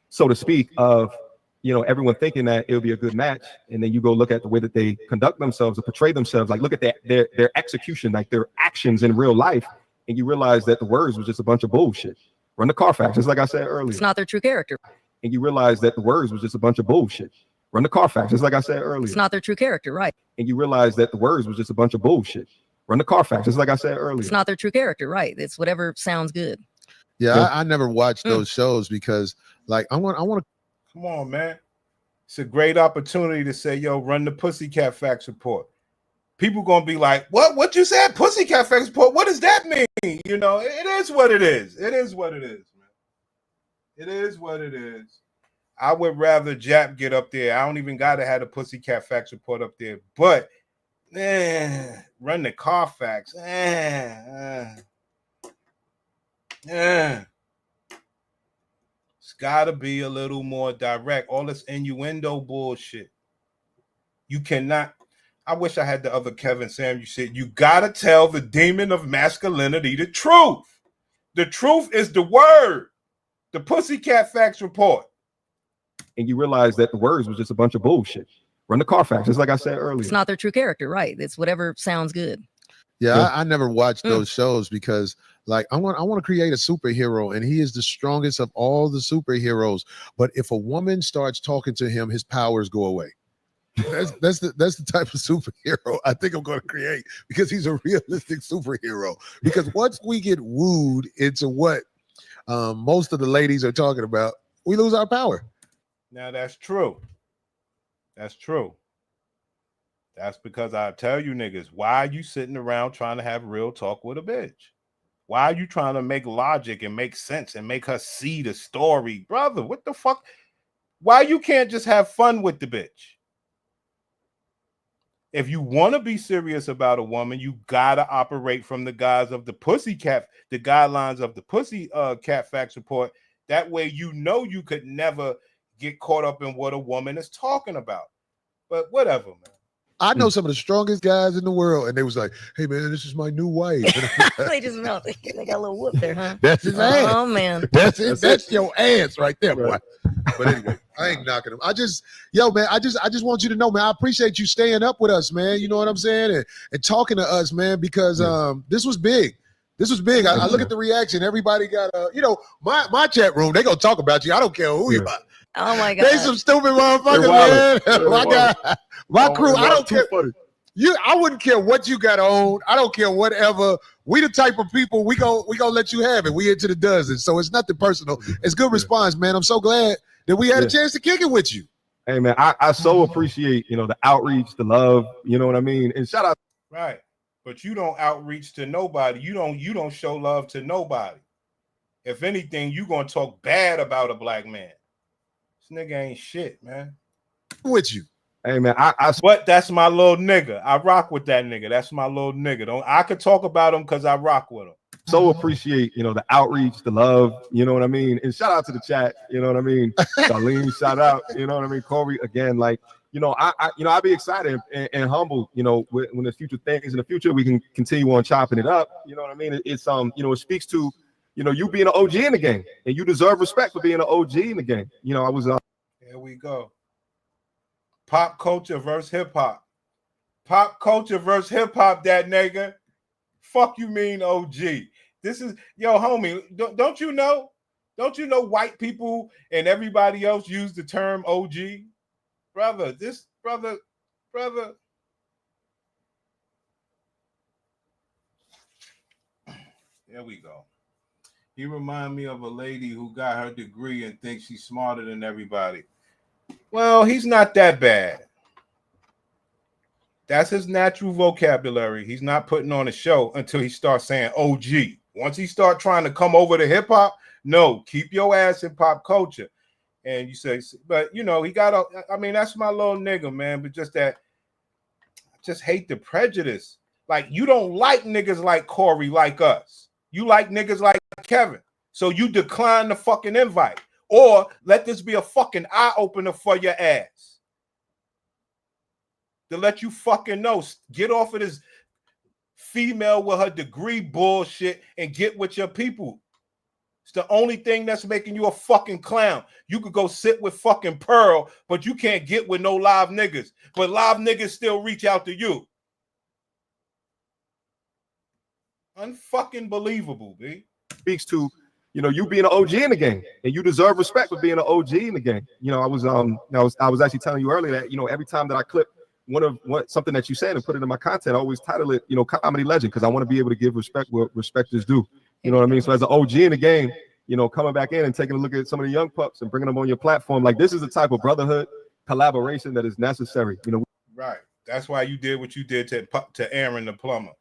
so to speak, of, you know, everyone thinking that it would be a good match. And then you go look at the way that they conduct themselves or portray themselves. Like, look at their execution, like their actions in real life. And you realize that the words was just a bunch of bullshit. Run the Carfax, just like I said earlier. It's not their true character. And you realize that the words was just a bunch of bullshit. Run the Carfax, just like I said earlier. It's not their true character, right? And you realize that the words was just a bunch of bullshit. Run the Carfax, just like I said earlier. It's not their true character, right? It's whatever sounds good. Yeah, I never watched those shows because, like, I want to. Come on, man. It's a great opportunity to say, yo, run the Pussycat Facts report. People gonna be like, what you said? Pussycat Facts report? What does that mean? You know, it is what it is. It is what it is, man. It is what it is. I would rather Jap get up there. I don't even gotta have the Pussycat Facts report up there, but run the Carfax. It's gotta be a little more direct. All this innuendo bullshit. You cannot. I wish I had the other Kevin Sam. You said you gotta tell the demon of masculinity the truth. The truth is the word. The Pussycat Facts report. And you realize that the words was just a bunch of bullshit. Run the Carfax, just like I said earlier. It's not their true character, right? It's whatever sounds good. Yeah, I never watched those shows because, like, I want to create a superhero, and he is the strongest of all the superheroes. But if a woman starts talking to him, his powers go away. That's the type of superhero I think I'm going to create because he's a realistic superhero. Because once we get wooed into what most of the ladies are talking about, we lose our power. Now that's true. That's true. That's because I tell you niggas, why are you sitting around trying to have real talk with a bitch? Why are you trying to make logic and make sense and make her see the story? Brother, what the fuck? Why you can't just have fun with the bitch? If you want to be serious about a woman, you gotta operate from the guise of the Pussycat, the guidelines of the Pussycat Facts report. That way you know you could never get caught up in what a woman is talking about. But whatever, man. I know some of the strongest guys in the world, and they was like, "Hey, man, this is my new wife." They just melted. They got a little whoop there, huh? That's his ass. Oh man, that's it. That's your ass right there, boy. But anyway, I ain't knocking him. I just want you to know, man. I appreciate you staying up with us, man. You know what I'm saying, and talking to us, man, because this was big. This was big. I look at the reaction. Everybody got my chat room. They gonna talk about you. I don't care who you are. Oh my God, they some stupid motherfuckers, man. My guy, my crew. I don't care. I wouldn't care what you got on. I don't care whatever. We the type of people we gonna let you have it. We into the dozen, so it's nothing personal. It's good response, man. I'm so glad that we had a chance to kick it with you. Hey man, I so appreciate the outreach, the love. You know what I mean? And shout out. Right, but you don't outreach to nobody. You don't show love to nobody. If anything, you gonna talk bad about a black man. This nigga ain't shit, man. With you. Hey man, but that's my little nigga. I rock with that nigga. That's my little nigga. I could talk about him because I rock with him. So appreciate the outreach, the love. You know what I mean? And shout out to the chat. You know what I mean? Darlene, shout out. You know what I mean? Corey, again, like I'd be excited and humble. When there's future things in the future, we can continue on chopping it up. You know what I mean? It's it speaks to you being an OG in the game, and you deserve respect for being an OG in the game. I was. Here we go. Pop culture versus hip hop. Pop culture versus hip hop, that nigga. Fuck you mean OG. This is, yo, homie, don't you know white people and everybody else use the term OG? Brother. There we go. He remind me of a lady who got her degree and thinks she's smarter than everybody. Well, he's not that bad. That's his natural vocabulary. He's not putting on a show until he starts saying OG. Once he start trying to come over to hip hop, no, keep your ass in pop culture. And you say, but you know, he got a, I mean, that's my little nigga, man. But just that, I just hate the prejudice. Like, you don't like niggas like Corey like us. You like niggas like Kevin. So you decline the fucking invite. Or let this be a fucking eye opener for your ass. To let you fucking know, get off of this female with her degree bullshit and get with your people. It's the only thing that's making you a fucking clown. You could go sit with fucking Pearl, but you can't get with no live niggas. But live niggas still reach out to you. Unfucking believable, B. Speaks to, you know, you being an OG in the game, and you deserve respect for being an OG in the game. You know, I was actually telling you earlier that, you know, every time that I clip something that you said and put it in my content, I always title it, you know, comedy legend, because I want to be able to give respect where respect is due. You know what I mean? So as an OG in the game, you know, coming back in and taking a look at some of the young pups and bringing them on your platform, like, this is the type of brotherhood collaboration that is necessary. You know, right? That's why you did what you did to Aaron the plumber.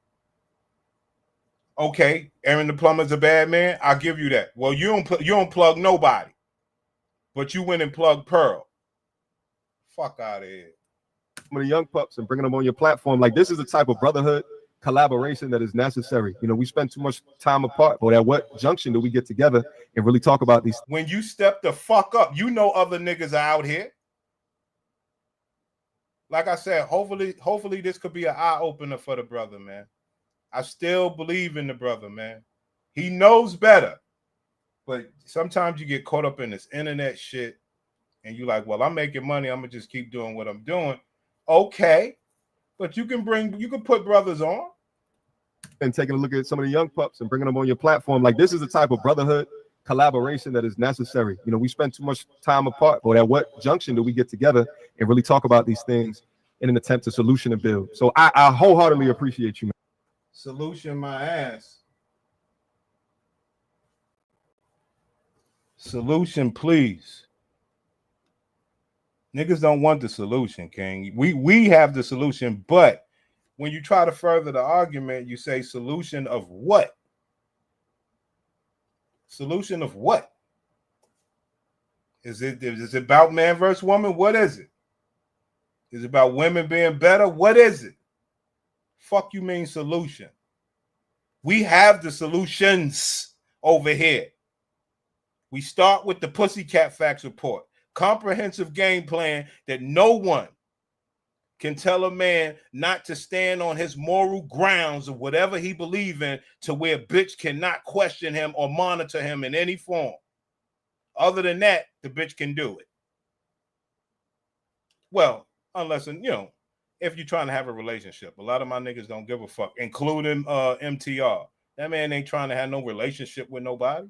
Okay, Aaron the plumber's a bad man. I'll give you that. Well, you don't plug nobody, but you went and plugged Pearl. Fuck out of here. Some of the young pups and bringing them on your platform, like, this is the type of brotherhood collaboration that is necessary. You know, we spend too much time apart, but at what junction do we get together and really talk about these? When you step the fuck up, you know other niggas are out here. Like I said, hopefully this could be an eye opener for the brother, man. I still believe in the brother, man. He knows better. But sometimes you get caught up in this internet shit and you're like, well, I'm making money, I'm gonna just keep doing what I'm doing. Okay. But you can put brothers on. And taking a look at some of the young pups and bringing them on your platform, like, this is the type of brotherhood collaboration that is necessary. You know, we spend too much time apart, but at what junction do we get together and really talk about these things in an attempt to solution and build? So I wholeheartedly appreciate you, man. Solution my ass. Solution, please. Niggas don't want the solution, King. We have the solution, but when you try to further the argument, you say solution of what? Solution of what? Is it about man versus woman? What is it? Is it about women being better? What is it? Fuck you mean solution? We have the solutions over here. We start with the Pussycat Facts report. Comprehensive game plan that no one can tell a man not to stand on his moral grounds of whatever he believes in, to where bitch cannot question him or monitor him in any form. Other than that, the bitch can do it. Well, unless, you know, if you're trying to have a relationship. A lot of my niggas don't give a fuck, including MTR. That man ain't trying to have no relationship with nobody.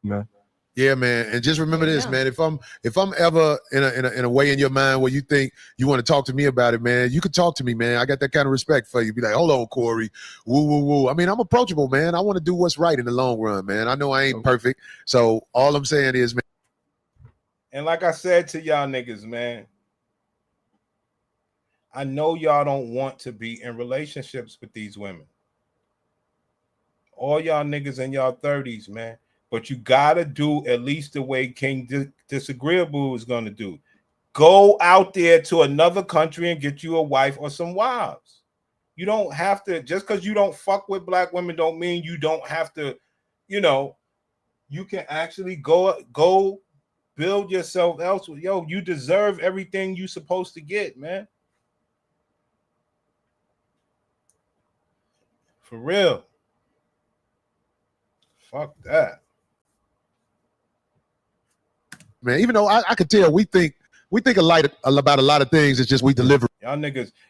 Man. Yeah, man. And just remember this, man. If I'm ever in a way in your mind where you think you want to talk to me about it, man, you can talk to me, man. I got that kind of respect for you. Be like, hold on, Corey. Woo, woo, woo. I mean, I'm approachable, man. I want to do what's right in the long run, man. I know I ain't perfect. So all I'm saying is, man. And like I said to y'all niggas, man, I know y'all don't want to be in relationships with these women. All y'all niggas in y'all 30s, man. But you gotta do at least the way King Disagreeable is gonna do. Go out there to another country and get you a wife or some wives. You don't have to, just because you don't fuck with black women don't mean you don't have to, you know, you can actually go build yourself elsewhere. Yo, you deserve everything you supposed to get, man. For real. Fuck that. Man, even though I could tell we think about a lot of things, it's just we deliver. Y'all niggas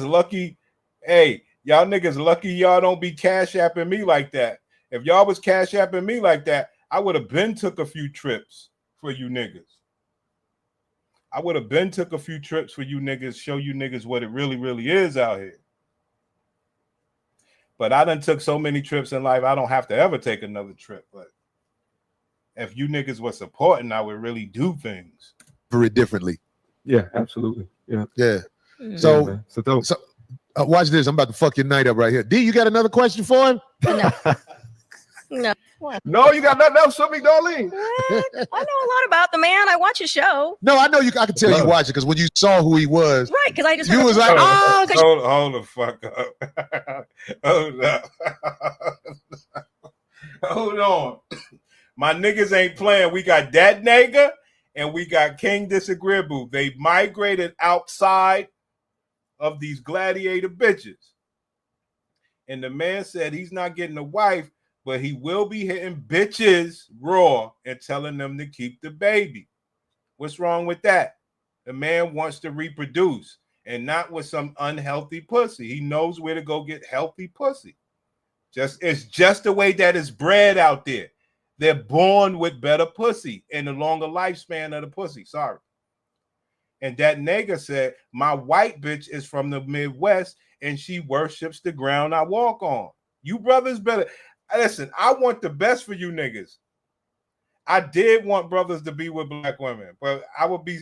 lucky. Hey, y'all niggas lucky y'all don't be cash apping me like that. If y'all was cash apping me like that, I would have been took a few trips for you niggas. I would have been took a few trips for you niggas, show you niggas what it really, really is out here. But I done took so many trips in life, I don't have to ever take another trip. But if you niggas were supporting, I would really do things very differently. Yeah, absolutely. Yeah. Yeah. So, so watch this. I'm about to fuck your night up right here. D, you got another question for him? No. What? No, you got nothing else for me, Darlene. I know a lot about the man. I watch his show. No, I know you. I can tell you watch it because when you saw who he was, Right? Because I just you was like, hold the fuck up. Hold up. Hold on. My niggas ain't playing. We got that nigga and we got King Disagreeable. They migrated outside of these gladiator bitches. And the man said he's not getting a wife, but he will be hitting bitches raw and telling them to keep the baby. What's wrong with that? The man wants to reproduce and not with some unhealthy pussy. He knows where to go get healthy pussy. It's just the way that is bred out there. They're born with better pussy and a longer lifespan of the pussy. Sorry. And that nigga said, my white bitch is from the Midwest and she worships the ground I walk on. You brothers better. Listen, I want the best for you niggas. I did want brothers to be with black women, but I would be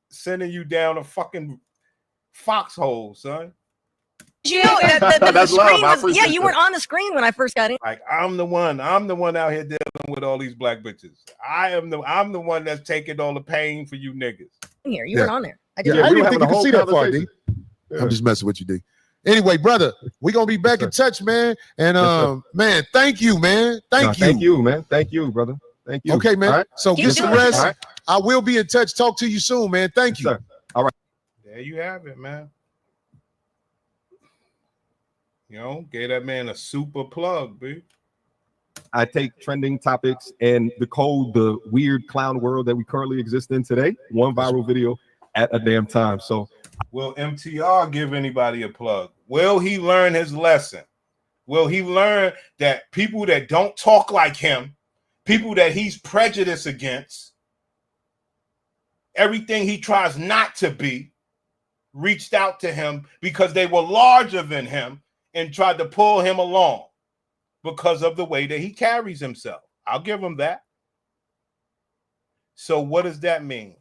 sending you down a fucking foxhole, son. You know, the screen was, yeah, you weren't on the screen when I first got in. Like I'm the one out here dealing with all these black bitches. I'm the one that's taking all the pain for you niggas. Here, you weren't on there. I didn't think you could see that far, D. I'm just messing with you, D. Anyway, brother, we're gonna be back in touch, man. And man, thank you, man. Thank you, man. Thank you, brother. Thank you. Okay, man. Right. So get some rest. Right. I will be in touch. Talk to you soon, man. Thank you. Sir. All right. There you have it, man. You know, gave that man a super plug, B. I take trending topics and the weird clown world that we currently exist in today, one viral video at a damn time. So will MTR give anybody a plug? Will he learn his lesson? Will he learn that people that don't talk like him, people that he's prejudiced against, everything he tries not to be, reached out to him because they were larger than him and tried to pull him along because of the way that he carries himself. I'll give him that. So what does that mean?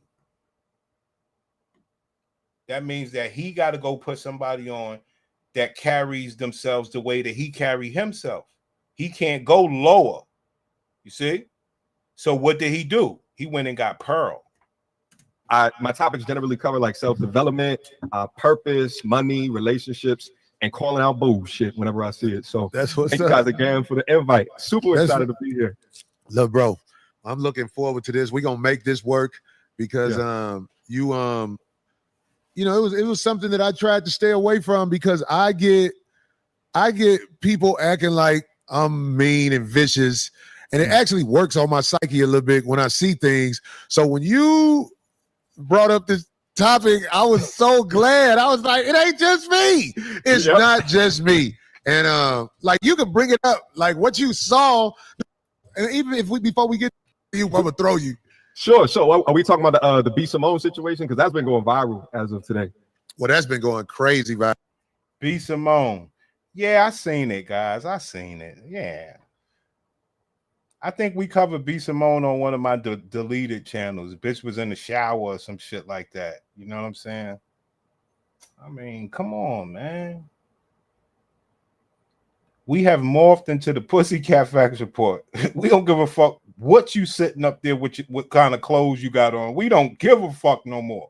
That means that he got to go put somebody on that carries themselves the way that he carry himself. He can't go lower. You see? So what did he do? He went and got Pearl. My topics generally cover like self-development, purpose, money, relationships, and calling out bullshit whenever I see it. So that's what's thank up. you guys again for the invite. Super excited to be here. Look, bro, I'm looking forward to this. We're gonna make this work because you know, it was something that I tried to stay away from because I get people acting like I'm mean and vicious, and it actually works on my psyche a little bit when I see things. So when you brought up this topic, I was so glad. I was like, it ain't just me. It's not just me. And like you can bring it up, like what you saw, and even if before we get to you, I'm gonna throw you. Sure. So are we talking about the B. Simone situation? Because that's been going viral as of today. Well, that's been going crazy, right? B. Simone. Yeah, I seen it, guys. I seen it. Yeah. I think we covered B. Simone on one of my deleted channels. Bitch was in the shower or some shit like that. You know what I'm saying? I mean, come on, man. We have morphed into the Pussy Carfax report. We don't give a fuck what you sitting up there with what kind of clothes you got on. We don't give a fuck no more.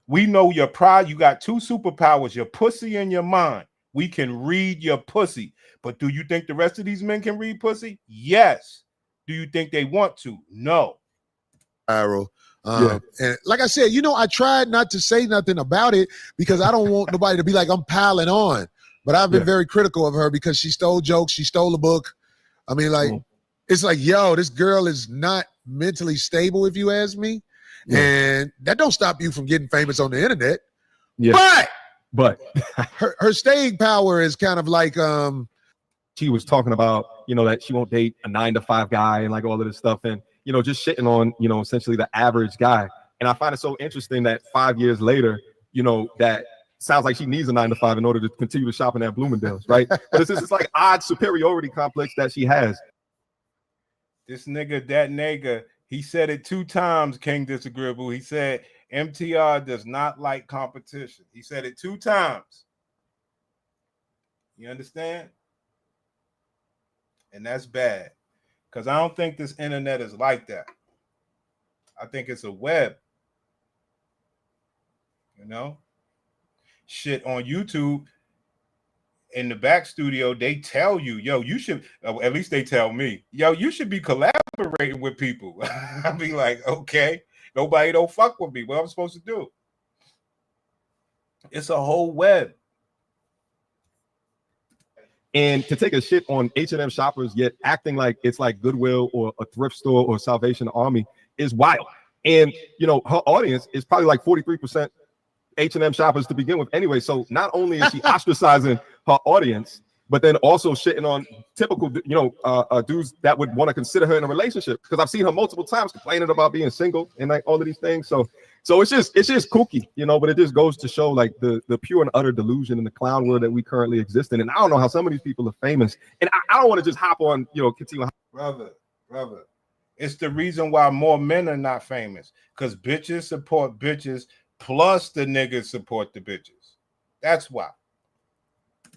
We know your pride. You got two superpowers, your pussy and your mind. We can read your pussy. But do you think the rest of these men can read pussy? Yes. Do you think they want to? No. And like I said, you know, I tried not to say nothing about it because I don't want nobody to be like I'm piling on. But I've been very critical of her because she stole jokes. She stole a book. I mean, like, it's like, yo, this girl is not mentally stable, if you ask me. And that don't stop you from getting famous on the internet. But her staying power is kind of like she was talking about, you know, that she won't date a 9-to-5 guy and like all of this stuff, and you know, just shitting on, you know, essentially the average guy. And I find it so interesting that 5 years later, you know, that sounds like she needs a 9-to-5 in order to continue to shop in at Bloomingdale's, right? But it's just like odd superiority complex that she has. This nigga, that nigga, he said it 2 times, King Disagreeable. He said, MTR does not like competition. He said it 2 times. You understand? And that's bad. Because I don't think this internet is like that. I think it's a web. You know? Shit on YouTube, in the back studio, they tell you, yo, you should, at least they tell me, yo, you should be collaborating with people. I'll be like, okay, nobody don't fuck with me. What am I supposed to do? It's a whole web. And to take a shit on H&M shoppers, yet acting like it's like Goodwill or a thrift store or Salvation Army is wild. And, you know, her audience is probably like 43% H&M shoppers to begin with anyway. So not only is she ostracizing her audience, but then also shitting on typical, you know, dudes that would want to consider her in a relationship. Because I've seen her multiple times complaining about being single and like all of these things. So it's just kooky, you know, but it just goes to show like the pure and utter delusion in the clown world that we currently exist in. And I don't know how some of these people are famous. And I don't want to just hop on, you know, continue. Brother, it's the reason why more men are not famous. Because bitches support bitches, plus the niggas support the bitches. That's why.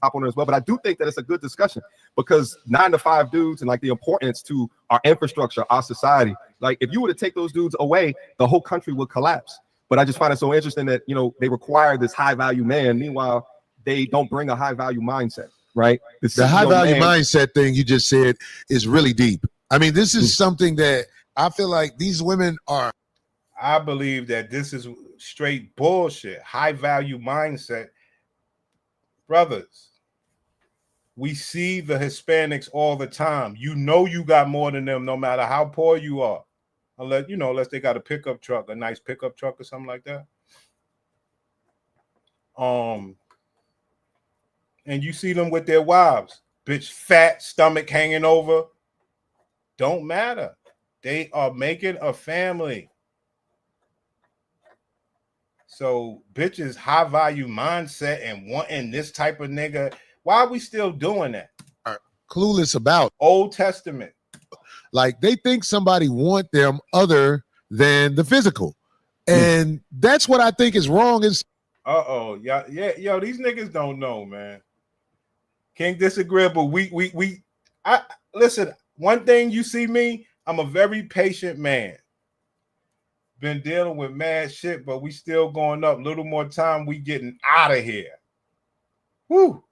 Hop on it as well, but I do think that it's a good discussion because 9-to-5 dudes and like the importance to our infrastructure, our society. Like if you were to take those dudes away, the whole country would collapse. But I just find it so interesting that, you know, they require this high value man. Meanwhile, they don't bring a high value mindset, right? The high value mindset thing you just said is really deep. I mean, this is something that I feel like these women are. I believe that this is straight bullshit. High value mindset. Brothers, we see the Hispanics all the time. You know you got more than them no matter how poor you are. Unless they got a pickup truck, a nice pickup truck or something like that. And you see them with their wives. Bitch, fat, stomach hanging over. Don't matter. They are making a family. So bitches high value mindset and wanting this type of nigga. Why are we still doing that? Clueless about Old Testament. Like they think somebody want them other than the physical. And that's what I think is wrong. Is yo, these niggas don't know, man. Can't disagree, but I listen, one thing you see me, I'm a very patient man. Been dealing with mad shit, but we still going up. Little more time, we getting out of here. Woo.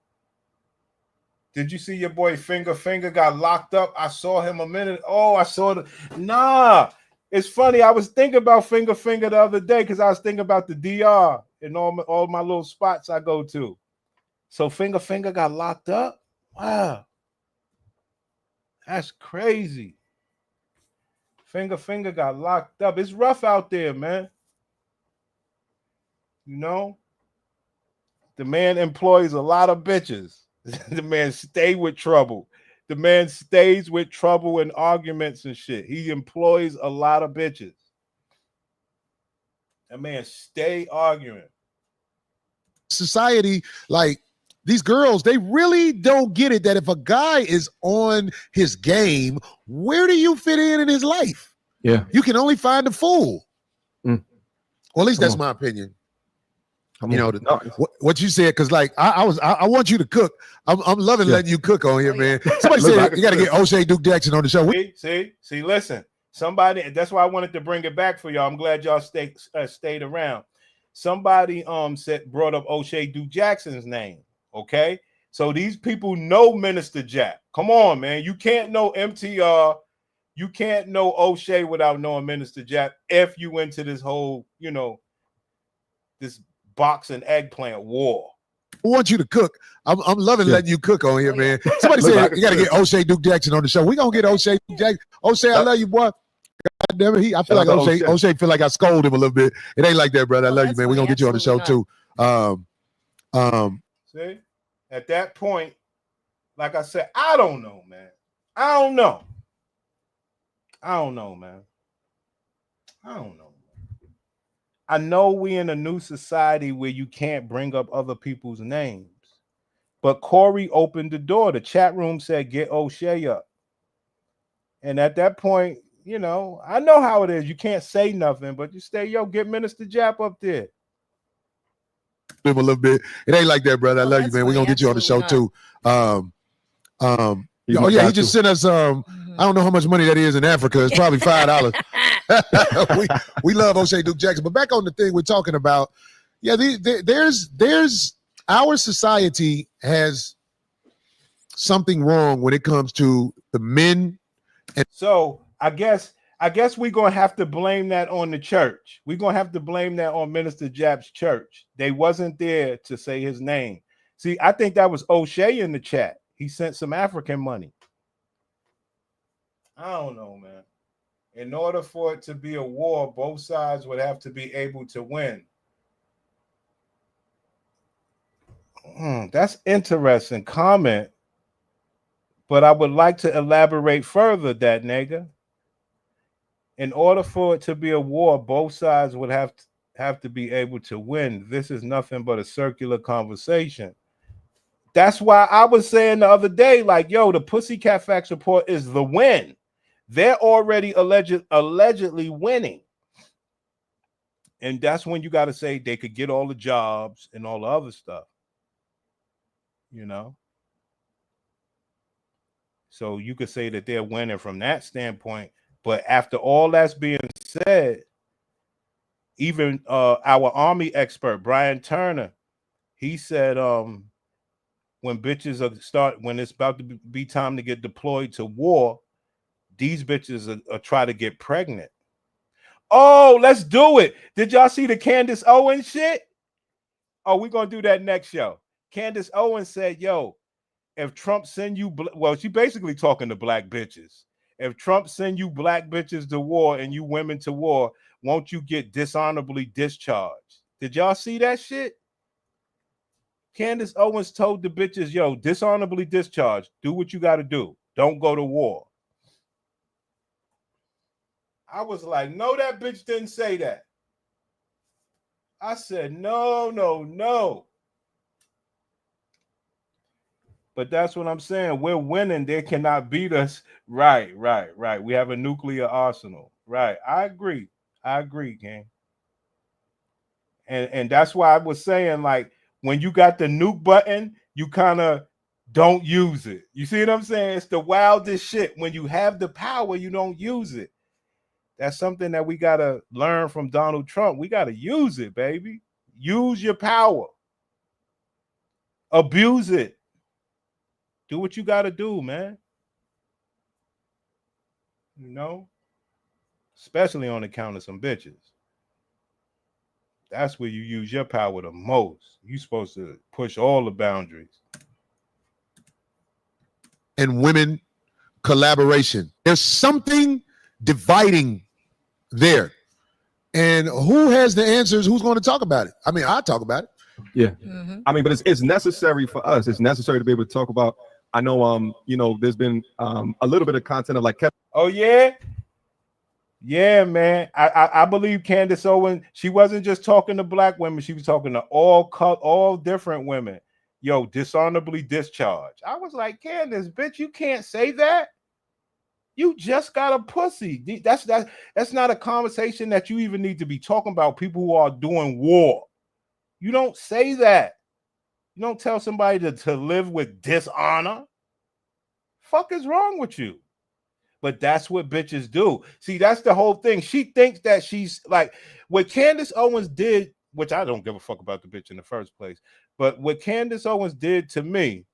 Did you see your boy Finger got locked up? I saw him a minute. Oh, I saw the. Nah, it's funny. I was thinking about Finger the other day because I was thinking about the DR and all my little spots I go to. So Finger got locked up? Wow. That's crazy. Finger got locked up. It's rough out there, man. You know? The man employs a lot of bitches. The man stay with trouble. The man stays with trouble and arguments and shit. He employs a lot of bitches. That man stay arguing. Society, like these girls, they really don't get it that if a guy is on his game, where do you fit in his life? Yeah. You can only find a fool. Well, at least that's my opinion. You know, what you said, because like I want you to cook. I'm loving letting you cook on here, man. Somebody said you got to get O'Shea Duke Jackson on the show. See, listen. Somebody, that's why I wanted to bring it back for y'all. I'm glad y'all stayed around. Somebody brought up O'Shea Duke Jackson's name. Okay, so these people know Minister Jack. Come on, man. You can't know MTR. You can't know O'Shea without knowing Minister Jack. If you into this whole, you know, this box and eggplant war. I want you to cook. I'm loving letting you cook on here, man. Somebody said you got to get O'Shea Duke Jackson on the show. We're going to get O'Shea Duke Jackson. O'Shea, I love you, boy. God damn it. I feel like O'Shea feel like I scolded him a little bit. It ain't like that, brother. I love you, man. We're going to get you on the show, too. See? At that point, like I said, I don't know, man. I don't know, man. I know we in a new society where you can't bring up other people's names. But Corey opened the door. The chat room said, get O'Shea up. And at that point, you know, I know how it is. You can't say nothing, but you stay, yo, get Minister Jap up there. Him a little bit. It ain't like that, brother. I Oh, love you, that's man. We're gonna funny. get you on the show Absolutely too. He's Oh my yeah, guy, he just too. sent us I don't know how much money that is in Africa. It's probably $5. we love O'Shea Duke Jackson. But back on the thing we're talking about, yeah, there's our society has something wrong when it comes to the men. And so I guess we're gonna have to blame that on the church. We're gonna have to blame that on Minister Jap's church. They wasn't there to say his name. See, I think that was O'Shea in the chat. He sent some African money. I don't know, man. In order for it to be a war, both sides would have to be able to win. That's interesting comment, but I would like to elaborate further, that nigga. In order for it to be a war, both sides would have to be able to win. This is nothing but a circular conversation. That's why I was saying the other day, like, yo, the Pussycat Facts report is the win. They're already allegedly winning. And that's when you got to say they could get all the jobs and all the other stuff. You know? So you could say that they're winning from that standpoint. But after all that's being said, even our army expert, Brian Turner, he said when when it's about to be time to get deployed to war, these bitches are try to get pregnant. Oh, let's do it. Did y'all see the Candace Owens shit? Oh, we're going to do that next show. Candace Owens said, yo, if Trump send you, well, she basically talking to black bitches. If Trump send you black bitches to war and you women to war, won't you get dishonorably discharged? Did y'all see that shit? Candace Owens told the bitches, yo, dishonorably discharged. Do what you got to do. Don't go to war. I was like, no, that bitch didn't say that. I said, no, no, no. But that's what I'm saying. We're winning. They cannot beat us. Right. We have a nuclear arsenal. Right. I agree, King. And that's why I was saying, like, when you got the nuke button, you kind of don't use it. You see what I'm saying? It's the wildest shit. When you have the power, you don't use it. That's something that we got to learn from Donald Trump. We got to use it, baby. Use your power. Abuse it. Do what you got to do, man. You know? Especially on account of some bitches. That's where you use your power the most. You're supposed to push all the boundaries. And women collaboration. There's something dividing there. And who has the answers? Who's going to talk about it? I mean, I'll talk about it. Yeah. I mean, but it's necessary for us. It's necessary to be able to talk about. I know, you know, there's been a little bit of content of like. Oh, yeah? Yeah, man. I believe Candace Owens, she wasn't just talking to black women. She was talking to all different women. Yo, dishonorably discharged. I was like, Candace, bitch, you can't say that. You just got a pussy. That's not a conversation that you even need to be talking about people who are doing war. You don't say that. You don't tell somebody to live with dishonor. Fuck is wrong with you? But that's what bitches do. See, that's the whole thing. She thinks that she's like what Candace Owens did, which I don't give a fuck about the bitch in the first place. But what Candace Owens did to me,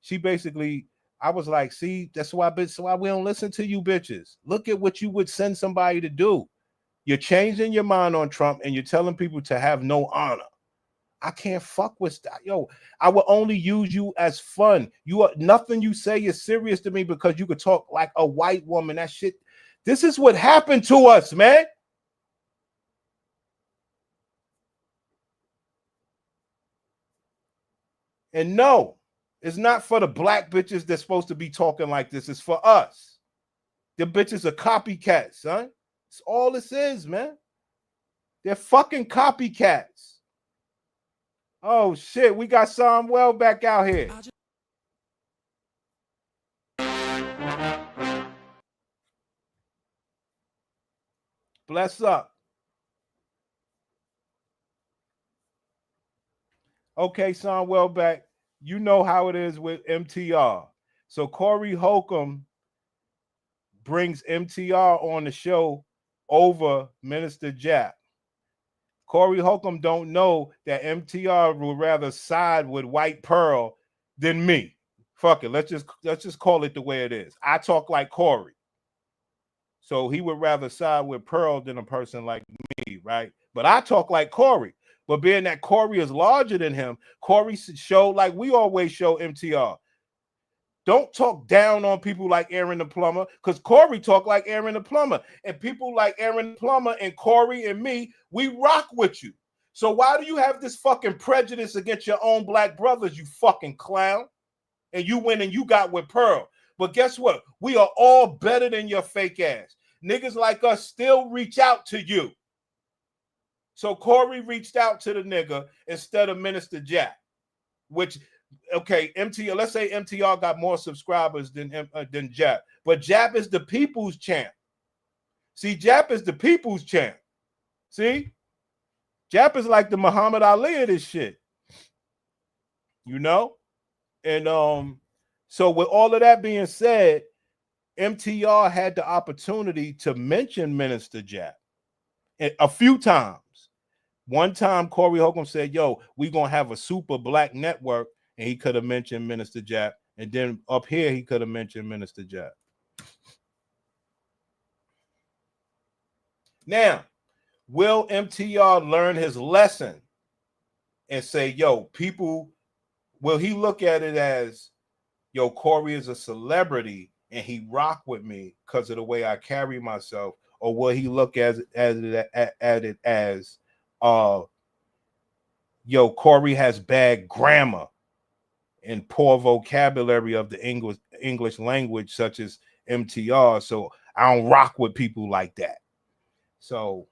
she basically, I was like, see, that's why we don't listen to you bitches. Look at what you would send somebody to do. You're changing your mind on Trump and you're telling people to have no honor. I can't fuck with that. Yo, I will only use you as fun. You are nothing you say is serious to me because you could talk like a white woman. That shit. This is what happened to us, man. And no, it's not for the black bitches that's supposed to be talking like this. It's for us. The bitches are copycats, son. It's all this is, man. They're fucking copycats. Oh shit, we got Samuel back out here. Bless up. Okay, son, well back. You know how it is with MTR. So Corey Holcomb brings MTR on the show over Minister Jap. Corey Holcomb don't know that MTR would rather side with White Pearl than me. Fuck it. Let's just call it the way it is. I talk like Corey. So he would rather side with Pearl than a person like me, right? But I talk like Corey. But being that Corey is larger than him, Corey should show, like we always show MTR. Don't talk down on people like Aaron the Plumber, because Corey talk like Aaron the Plumber. And people like Aaron the Plumber and Corey and me, we rock with you. So why do you have this fucking prejudice against your own black brothers, you fucking clown? And you went and you got with Pearl. But guess what? We are all better than your fake ass. Niggas like us still reach out to you. So Corey reached out to the nigga instead of Minister Jack, which, okay, MTR, let's say MTR got more subscribers than Jap, but Jap is the people's champ. See, Jap is the people's champ. See? Jap is like the Muhammad Ali of this shit. You know? And so with all of that being said, MTR had the opportunity to mention Minister Jap a few times. One time, Corey Holcomb said, yo, we're going to have a super black network, and he could have mentioned Minister Jap. And then up here, he could have mentioned Minister Jap. Now, will MTR learn his lesson and say, yo, people, will he look at it as, yo, Corey is a celebrity and he rock with me because of the way I carry myself? Or will he look at it as, yo, Corey has bad grammar and poor vocabulary of the English language, such as MTR, so I don't rock with people like that. So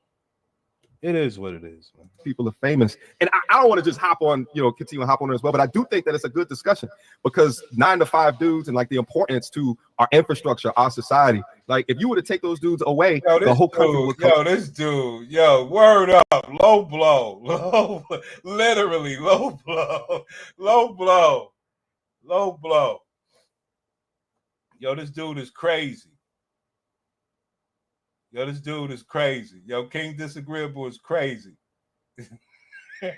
it is what it is, man. People are famous. And I don't want to just hop on, continue to hop on as well, but I do think that it's a good discussion because 9 to 5 dudes and like the importance to our infrastructure, our society. Like if you were to take those dudes away, the whole country would come. This dude, word up, low blow, literally low blow. Yo, this dude is crazy. King Disagreeable is crazy. Hey,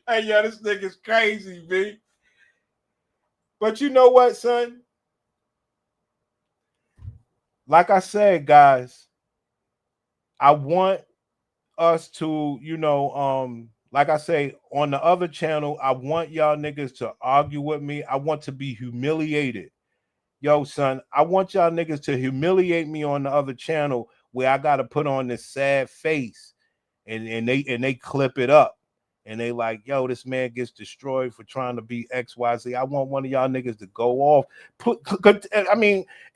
this nigga's crazy, B. But you know what, son? Like I said, guys, I want us to, like I say, on the other channel, I want y'all niggas to argue with me. I want to be humiliated. Yo, son, I want y'all niggas to humiliate me on the other channel where I got to put on this sad face and they clip it up. And they like, yo, this man gets destroyed for trying to be XYZ. I want one of y'all niggas to go off.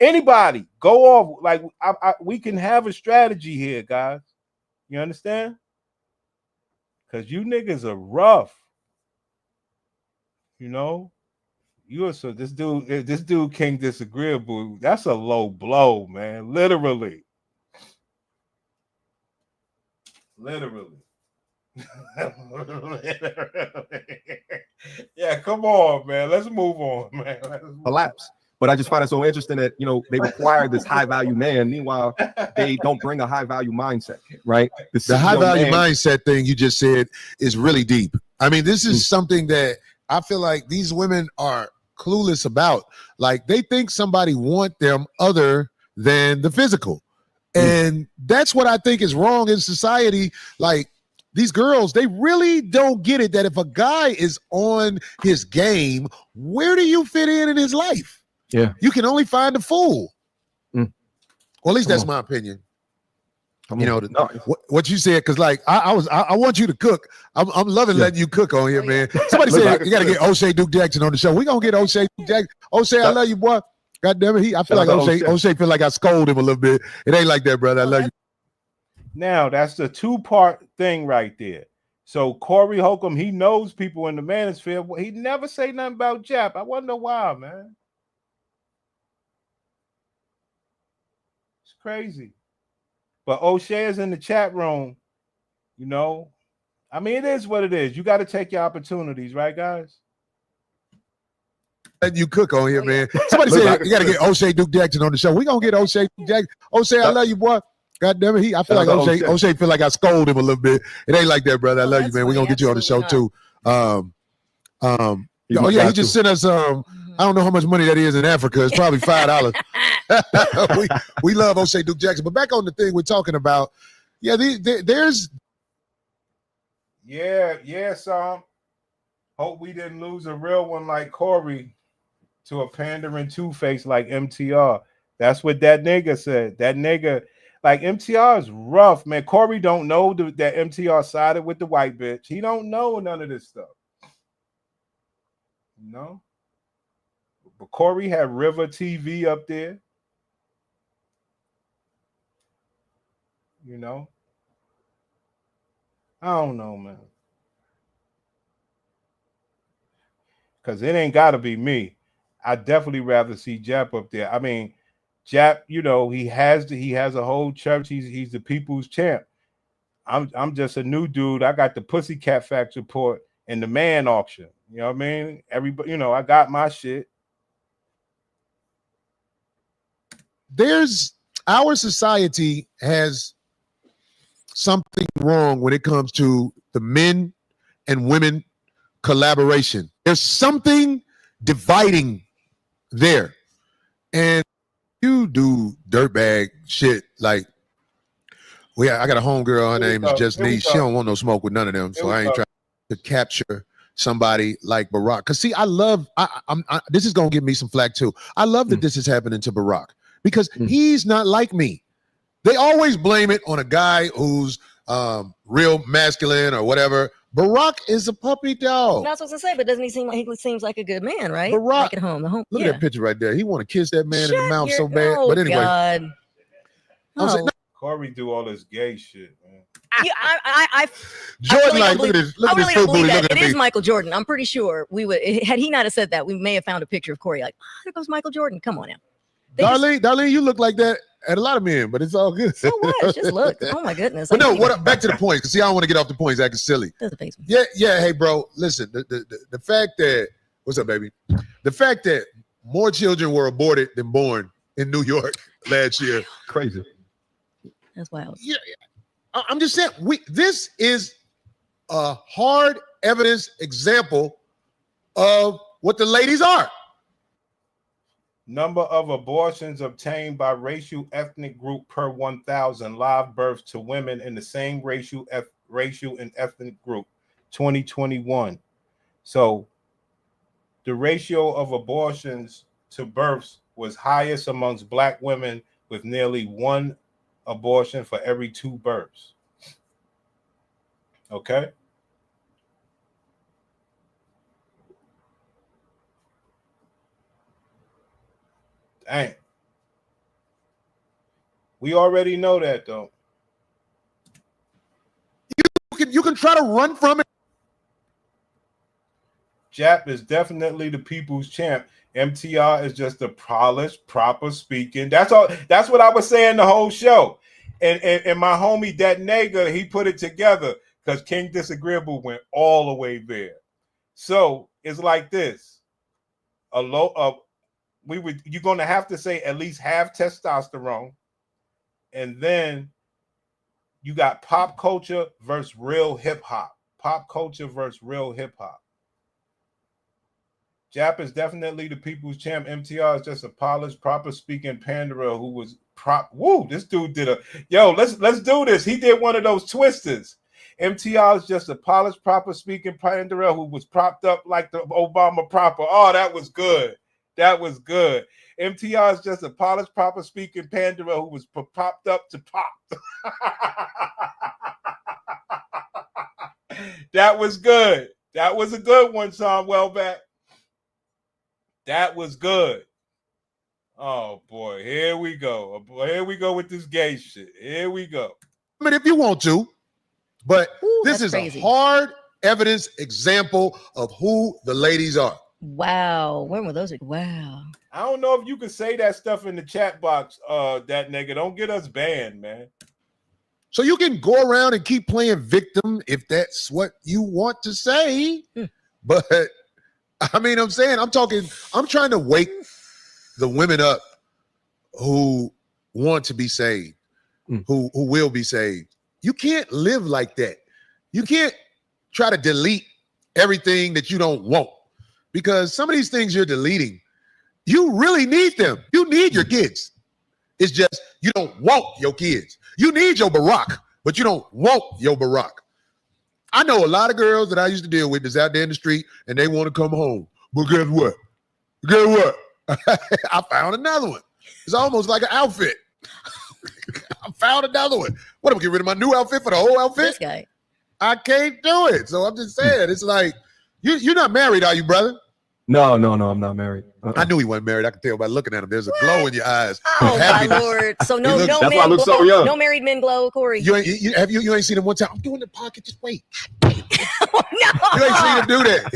Anybody, go off. Like, we can have a strategy here, guys. You understand? Because you niggas are rough. This dude King Disagreeable, that's a low blow, man. Literally. Yeah, come on, man. Let's move on, man. Collapse. But I just find it so interesting that they require this high value man. Meanwhile, they don't bring a high value mindset, right? The high value mindset thing you just said is really deep. I mean, this is something that I feel like these women are clueless about. Like they think somebody want them other than the physical. And that's what I think is wrong in society. Like these girls, they really don't get it that if a guy is on his game, where do you fit in his life? Yeah. You can only find a fool. Well, at least that's my opinion. What you said, because like I want you to cook. I'm loving letting you cook on here, man. Somebody said you got to get O'Shea Duke Jackson on the show. We gonna get O'Shea Duke Jackson. O'Shea, I love you, boy. God damn it, I feel like O'Shea feel like I scold him a little bit. It ain't like that, brother. I love you. Now that's the 2-part thing right there. So Corey Holcomb, he knows people in the manosphere. He never say nothing about Jap. I wonder why, man. It's crazy. But O'Shea is in the chat room. You know, I mean, it is what it is. You got to take your opportunities, right, guys? Letting you cook on here, man. Somebody said you got to get O'Shea Duke Jackson on the show. We gonna get O'Shea Duke Jackson. O'Shea, I love you, boy. God damn it, I feel like O'Shea feel like I scolded him a little bit. It ain't like that, brother. I love you, man. We gonna get you on the show too. He just sent us I don't know how much money that is in Africa. It's probably $5. we love O'Shea Duke Jackson. But back on the thing we're talking about, there's Sam. Hope we didn't lose a real one like Corey to a pandering two-face like MTR. That's what that nigga said. That nigga, like, MTR is rough, man. Corey don't know that MTR sided with the white bitch. He don't know none of this stuff. No. But Corey had River TV up there. You know? I don't know, man. Because it ain't got to be me. I definitely rather see Jap up there. I mean, Jap, you know, he has a whole church. He's the people's champ. I'm just a new dude. I got the Pussycat Facts report and the man auction. You know what I mean? Everybody, you know, I got my shit. Our society has something wrong when it comes to the men and women collaboration. There's something dividing there. And you do dirtbag shit like, I got a homegirl, her name is Just Nee. She don't want no smoke with none of them. So I ain't trying to capture somebody like Barack. Cause see, this is gonna give me some flack too. I love that this is happening to Barack because he's not like me. They always blame it on a guy who's real masculine or whatever. Barack is a puppy dog. That's what I was gonna say, but doesn't he seems like a good man, right? Barack, like at home. Look at that picture right there. He want to kiss that man in the mouth so bad. But anyway, God. No. Corey do all this gay shit, man. Jordan, like, look at this. Look at this food booty. It is Michael Jordan. I'm pretty sure we would, had he not have said that, we may have found a picture of Corey like, there goes Michael Jordan. Come on now. Darlene, you look like that at a lot of men, but it's all good. So what? It's just look. Oh my goodness. But back to the points, because see, I don't want to get off the points acting silly. Doesn't face me. Yeah, hey, bro, listen, the fact that, what's up, baby? The fact that more children were aborted than born in New York last year. Crazy. That's wild. Yeah, I'm just saying, this is a hard evidence example of what the ladies are. Number of abortions obtained by racial ethnic group per 1,000 live births to women in the same racial and ethnic group, 2021. So the ratio of abortions to births was highest amongst Black women with nearly 1 abortion for every 2 births. Okay. Dang. We already know that, though. You can try to run from it. Jap is definitely the people's champ. MTR is just a polished, proper speaking. That's all. That's what I was saying the whole show. And my homie, that nigga, he put it together because King Disagreeable went all the way there. So it's like this. You're going to have to say at least half testosterone. And then you got pop culture versus real hip hop. Pop culture versus real hip hop. Jap is definitely the people's champ. MTR is just a polished, proper speaking panderer who was this dude did let's do this. He did one of those twisters. MTR is just a polished, proper speaking panderer who was propped up like the Obama proper. Oh, that was good. That was good. MTR is just a polished, proper speaking panderer who was propped up to pop. That was good. That was a good one, Sean Welbeck. That was good. Oh, boy. Here we go. Here we go with this gay shit. Here we go. I mean, if you want to, but this is crazy. A hard evidence example of who the ladies are. Wow. When were those? Wow. I don't know if you can say that stuff in the chat box, that nigga. Don't get us banned, man. So you can go around and keep playing victim if that's what you want to say. But I mean, I'm trying to wake the women up who want to be saved, who will be saved. You can't live like that. You can't try to delete everything that you don't want, because some of these things you're deleting, you really need them. You need your kids. It's just you don't want your kids. You need your Barack, but you don't want your Barack. I know a lot of girls that I used to deal with that's out there in the street and they want to come home. But guess what? Guess what? I found another one. It's almost like an outfit. I found another one. What, am I get rid of my new outfit for the whole outfit? This guy. I can't do it. So I'm just saying, it's like, you're not married, are you, brother? No, I'm not married. I knew he wasn't married. I could tell by looking at him. There's a glow in your eyes. Oh my Lord! So no that's men, why I look so young. no married men glow, Corey. You ain't seen him one time. I'm doing the pocket. Just wait. Oh, no. You ain't seen him do that.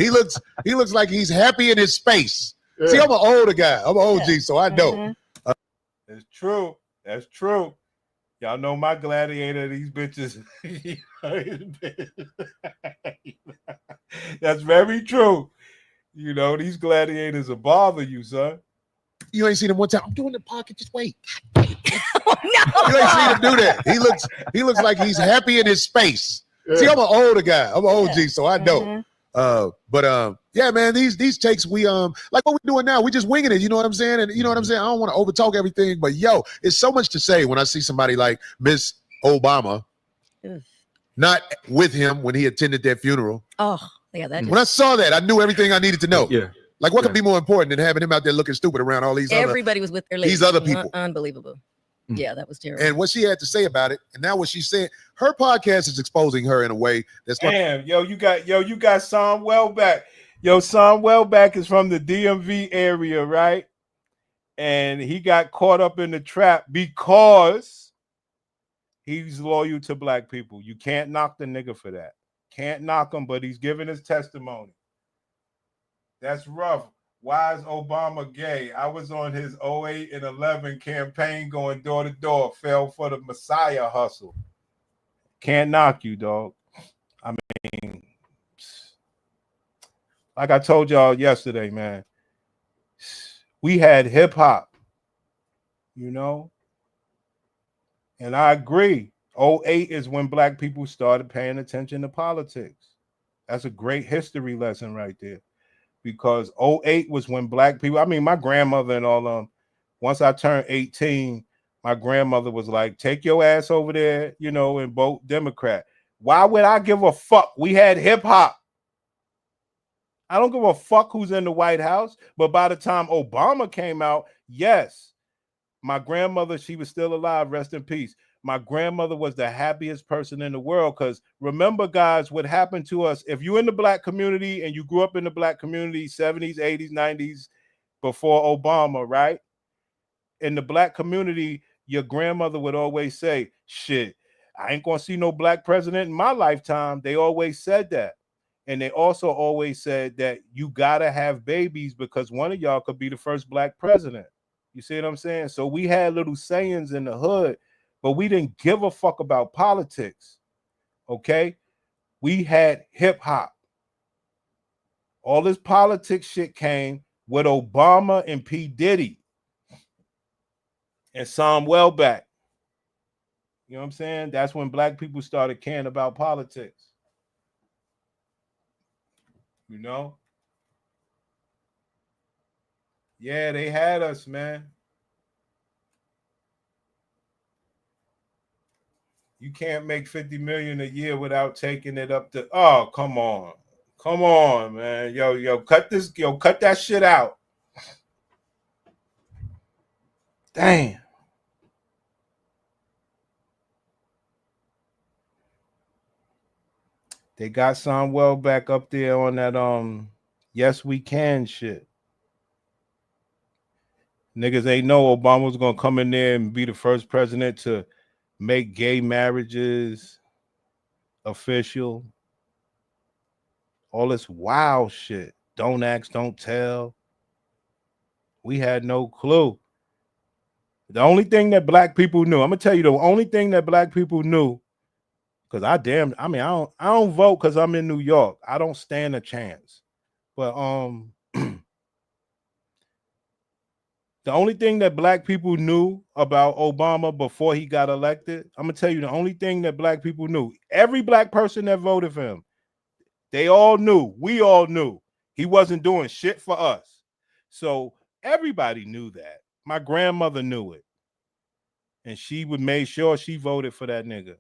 He looks like he's happy in his space. Yeah. See, I'm an older guy. I'm an OG, so I know. It's true. That's true. Y'all know my gladiator. These bitches. That's very true. You know, these gladiators will bother you, son. You ain't seen him one time. I'm doing the pocket. Just wait. Oh, no. You ain't seen him do that. He looks like he's happy in his space. Yeah. See, I'm an older guy. I'm an OG, so I know. Yeah, man, these takes we like what we're doing now, we just winging it, you know what I'm saying? And you know what I'm saying? I don't want to overtalk everything, but yo, it's so much to say when I see somebody like Miss Obama not with him when he attended that funeral. Oh, yeah, that when I saw that, I knew everything I needed to know. Yeah. Like what could be more important than having him out there looking stupid around all these everybody was with their ladies. These other people. Unbelievable. Yeah, that was terrible. And what she had to say about it, and now what she said, her podcast is exposing her in a way that's damn, you got Sam Welbeck. Sam Welbeck is from the DMV area, right? And he got caught up in the trap because he's loyal to black people. You can't knock the nigga for that. Can't knock him, but he's giving his testimony. That's rough. Why is Obama gay? I was on his 08 and 11 campaign going door to door. Fell for the Messiah hustle. Can't knock you, dog. I mean, like I told y'all yesterday, man, we had hip hop, you know, and I agree. 08 is when black people started paying attention to politics. That's a great history lesson right there. Because 08 was when black people, I mean, my grandmother and all of them, once I turned 18, my grandmother was like, take your ass over there, you know, and vote Democrat. Why would I give a fuck? We had hip hop. I don't give a fuck who's in the White House. But by the time Obama came out, yes, my grandmother, she was still alive, rest in peace. My grandmother was the happiest person in the world because remember, guys, what happened to us, if you're in the black community and you grew up in the black community, 70s, 80s, 90s, before Obama, right? In the black community, your grandmother would always say, shit, I ain't going to see no black president in my lifetime. They always said that. And they also always said that you got to have babies because one of y'all could be the first black president. You see what I'm saying? So we had little sayings in the hood, but we didn't give a fuck about politics, okay? We had hip-hop. All this politics shit came with Obama and P. Diddy and Sam Welbeck. You know what I'm saying? That's when black people started caring about politics. You know? Yeah, they had us, man. You can't make 50 million a year without taking it up to, oh, come on. Come on, man. Yo, cut that shit out. Damn. They got Sam Welbeck up there on that Yes We Can shit. Niggas ain't know Obama was gonna come in there and be the first president to make gay marriages official. All this wild shit. don't ask, don't tell. We had no clue. The only thing that black people knew, I'm gonna tell you the only thing that black people knew, because I don't vote because I'm in New York. I don't stand a chance. But the only thing that black people knew about Obama before he got elected, I'm gonna tell you the only thing that black people knew. Every black person that voted for him, they all knew, we all knew he wasn't doing shit for us. So everybody knew that. My grandmother knew it. And she would make sure she voted for that nigga.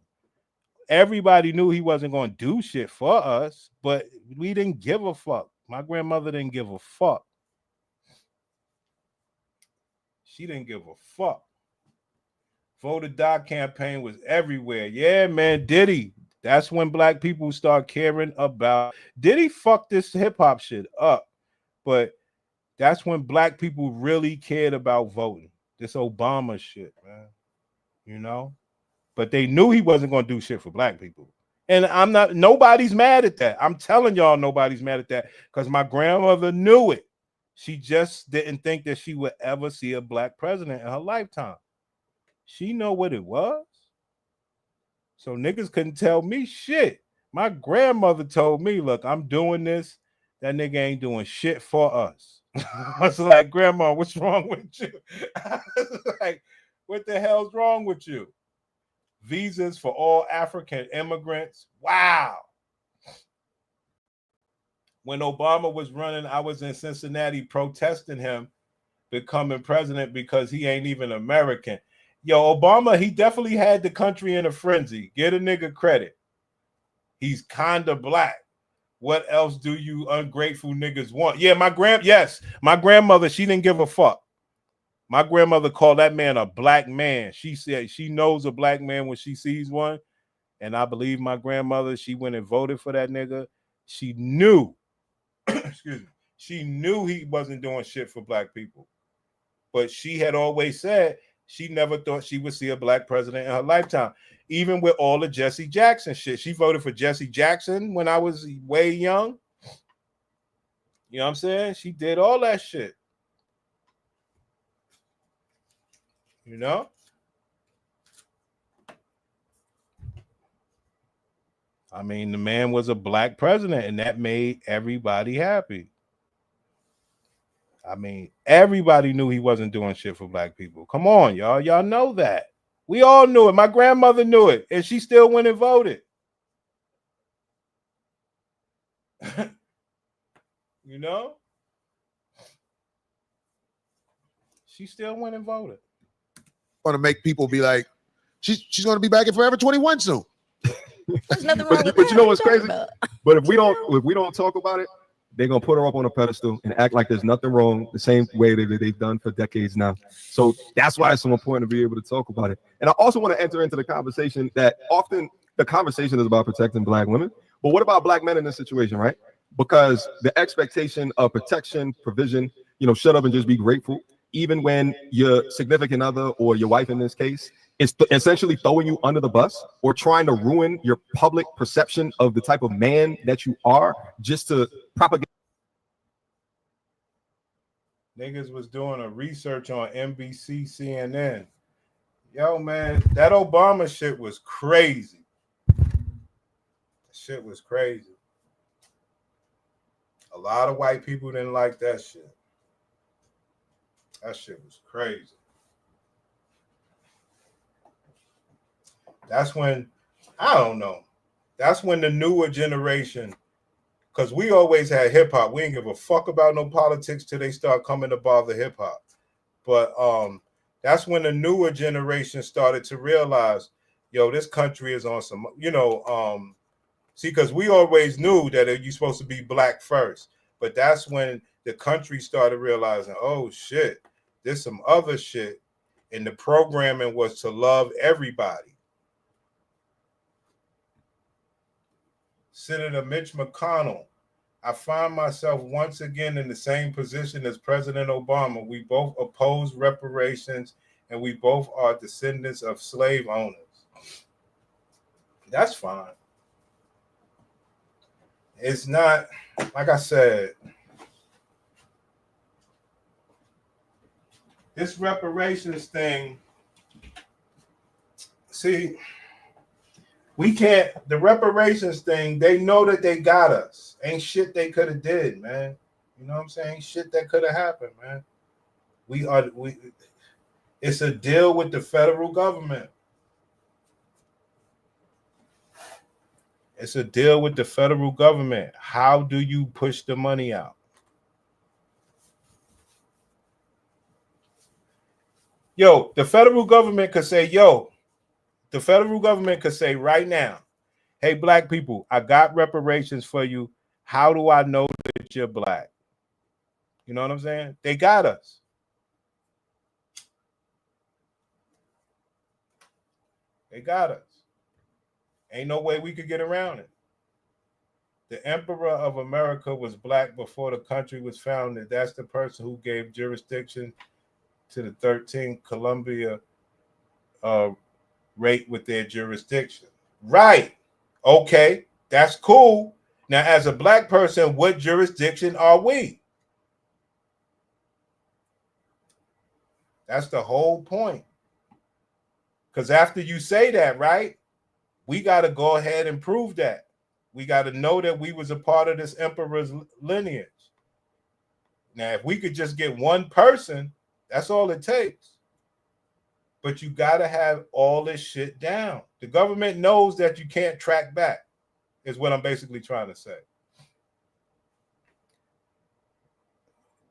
Everybody knew he wasn't going to do shit for us, but we didn't give a fuck. My grandmother didn't give a fuck. She didn't give a fuck. Vote or Die campaign was everywhere. Yeah, man, Diddy. That's when black people start caring about. Diddy fucked this hip-hop shit up, but that's when black people really cared about voting. This Obama shit, man. You know? But they knew he wasn't going to do shit for black people. And nobody's mad at that. I'm telling y'all nobody's mad at that because my grandmother knew it. She just didn't think that she would ever see a black president in her lifetime. She know what it was. So niggas couldn't tell me shit. My grandmother told me, look, I'm doing this. That nigga ain't doing shit for us. I was like, Grandma, what's wrong with you? I was like, what the hell's wrong with you? Visas for all African immigrants. Wow. When Obama was running, I was in Cincinnati protesting him becoming president because he ain't even American. Yo, Obama, he definitely had the country in a frenzy. Get a nigga credit. He's kinda black. What else do you ungrateful niggas want? Yeah, my grandmother, she didn't give a fuck. My grandmother called that man a black man. She said she knows a black man when she sees one. And I believe my grandmother, she went and voted for that nigga. She knew, excuse me, she knew he wasn't doing shit for black people. But she had always said she never thought she would see a black president in her lifetime. Even with all the Jesse Jackson shit. She voted for Jesse Jackson when I was way young. You know what I'm saying? She did all that shit. You know? I mean, the man was a black president, and that made everybody happy. I mean, everybody knew he wasn't doing shit for black people. Come on, y'all. Y'all know that. We all knew it. My grandmother knew it, and she still went and voted. You know? She still went and voted. Want to make people be like, she's going to be back in Forever 21 soon. There's nothing wrong with that. But you know what's crazy? But if we don't talk about it, they're gonna put her up on a pedestal and act like there's nothing wrong, the same way that they've done for decades now. So that's why it's so important to be able to talk about it. And I also want to enter into the conversation that often the conversation is about protecting black women. But what about black men in this situation, right? Because the expectation of protection, provision, shut up and just be grateful, even when your significant other or your wife in this case is essentially throwing you under the bus or trying to ruin your public perception of the type of man that you are just to propagate. Niggas was doing a research on NBC, CNN. Yo, man, that Obama shit was crazy. That shit was crazy. A lot of white people didn't like that shit. That shit was crazy. That's when, I don't know. That's when the newer generation, because we always had hip hop. We didn't give a fuck about no politics till they start coming to bother hip hop. But that's when the newer generation started to realize, yo, this country is on some, see, because we always knew that you're supposed to be black first. But that's when the country started realizing, oh shit, there's some other shit. And the programming was to love everybody. Senator Mitch McConnell, I find myself once again in the same position as President Obama. We both oppose reparations, and we both are descendants of slave owners. That's fine. It's not, like I said, this reparations thing, see, we can't, the reparations thing, they know that they got us. Ain't shit they could have did, man. You know what I'm saying? Shit that could have happened, man. It's a deal with the federal government. It's a deal with the federal government. How do you push the money out? Yo, the federal government could say, the federal government could say right now, hey, black people, I got reparations for you. How do I know that you're black? You know what I'm saying? They got us. They got us. Ain't no way we could get around it. The Emperor of America was black before the country was founded. That's the person who gave jurisdiction to the 13th Columbia rate with their jurisdiction. Right. Okay. That's cool. Now, as a black person, what jurisdiction are we? That's the whole point. Because after you say that, right, we got to go ahead and prove that. We got to know that we was a part of this emperor's lineage. Now, if we could just get one person, that's all it takes. But you got to have all this shit down. The government knows that you can't track back, is what I'm basically trying to say.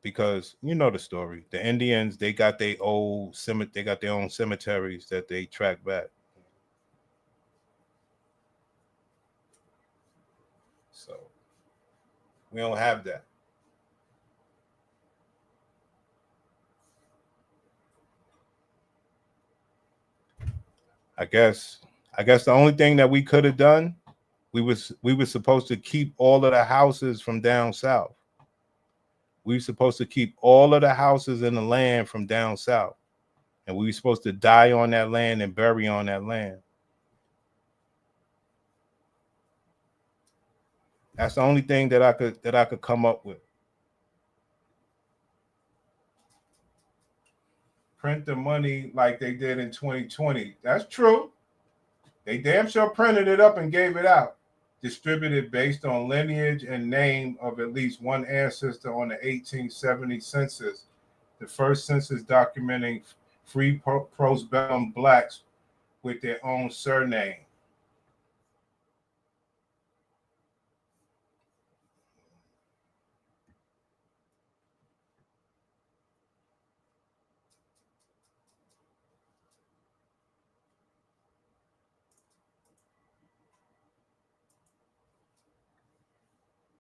Because you know the story. The Indians, they got their own cemeteries that they track back. So we don't have that. I guess the only thing that we could have done, we were supposed to keep all of the houses from down south. We were supposed to keep all of the houses in the land from down south. And we were supposed to die on that land and bury on that land. That's the only thing that I could come up with. Print the money like they did in 2020. That's true. They damn sure printed it up and gave it out. Distributed based on lineage and name of at least one ancestor on the 1870 census, the first census documenting free postbellum blacks with their own surname.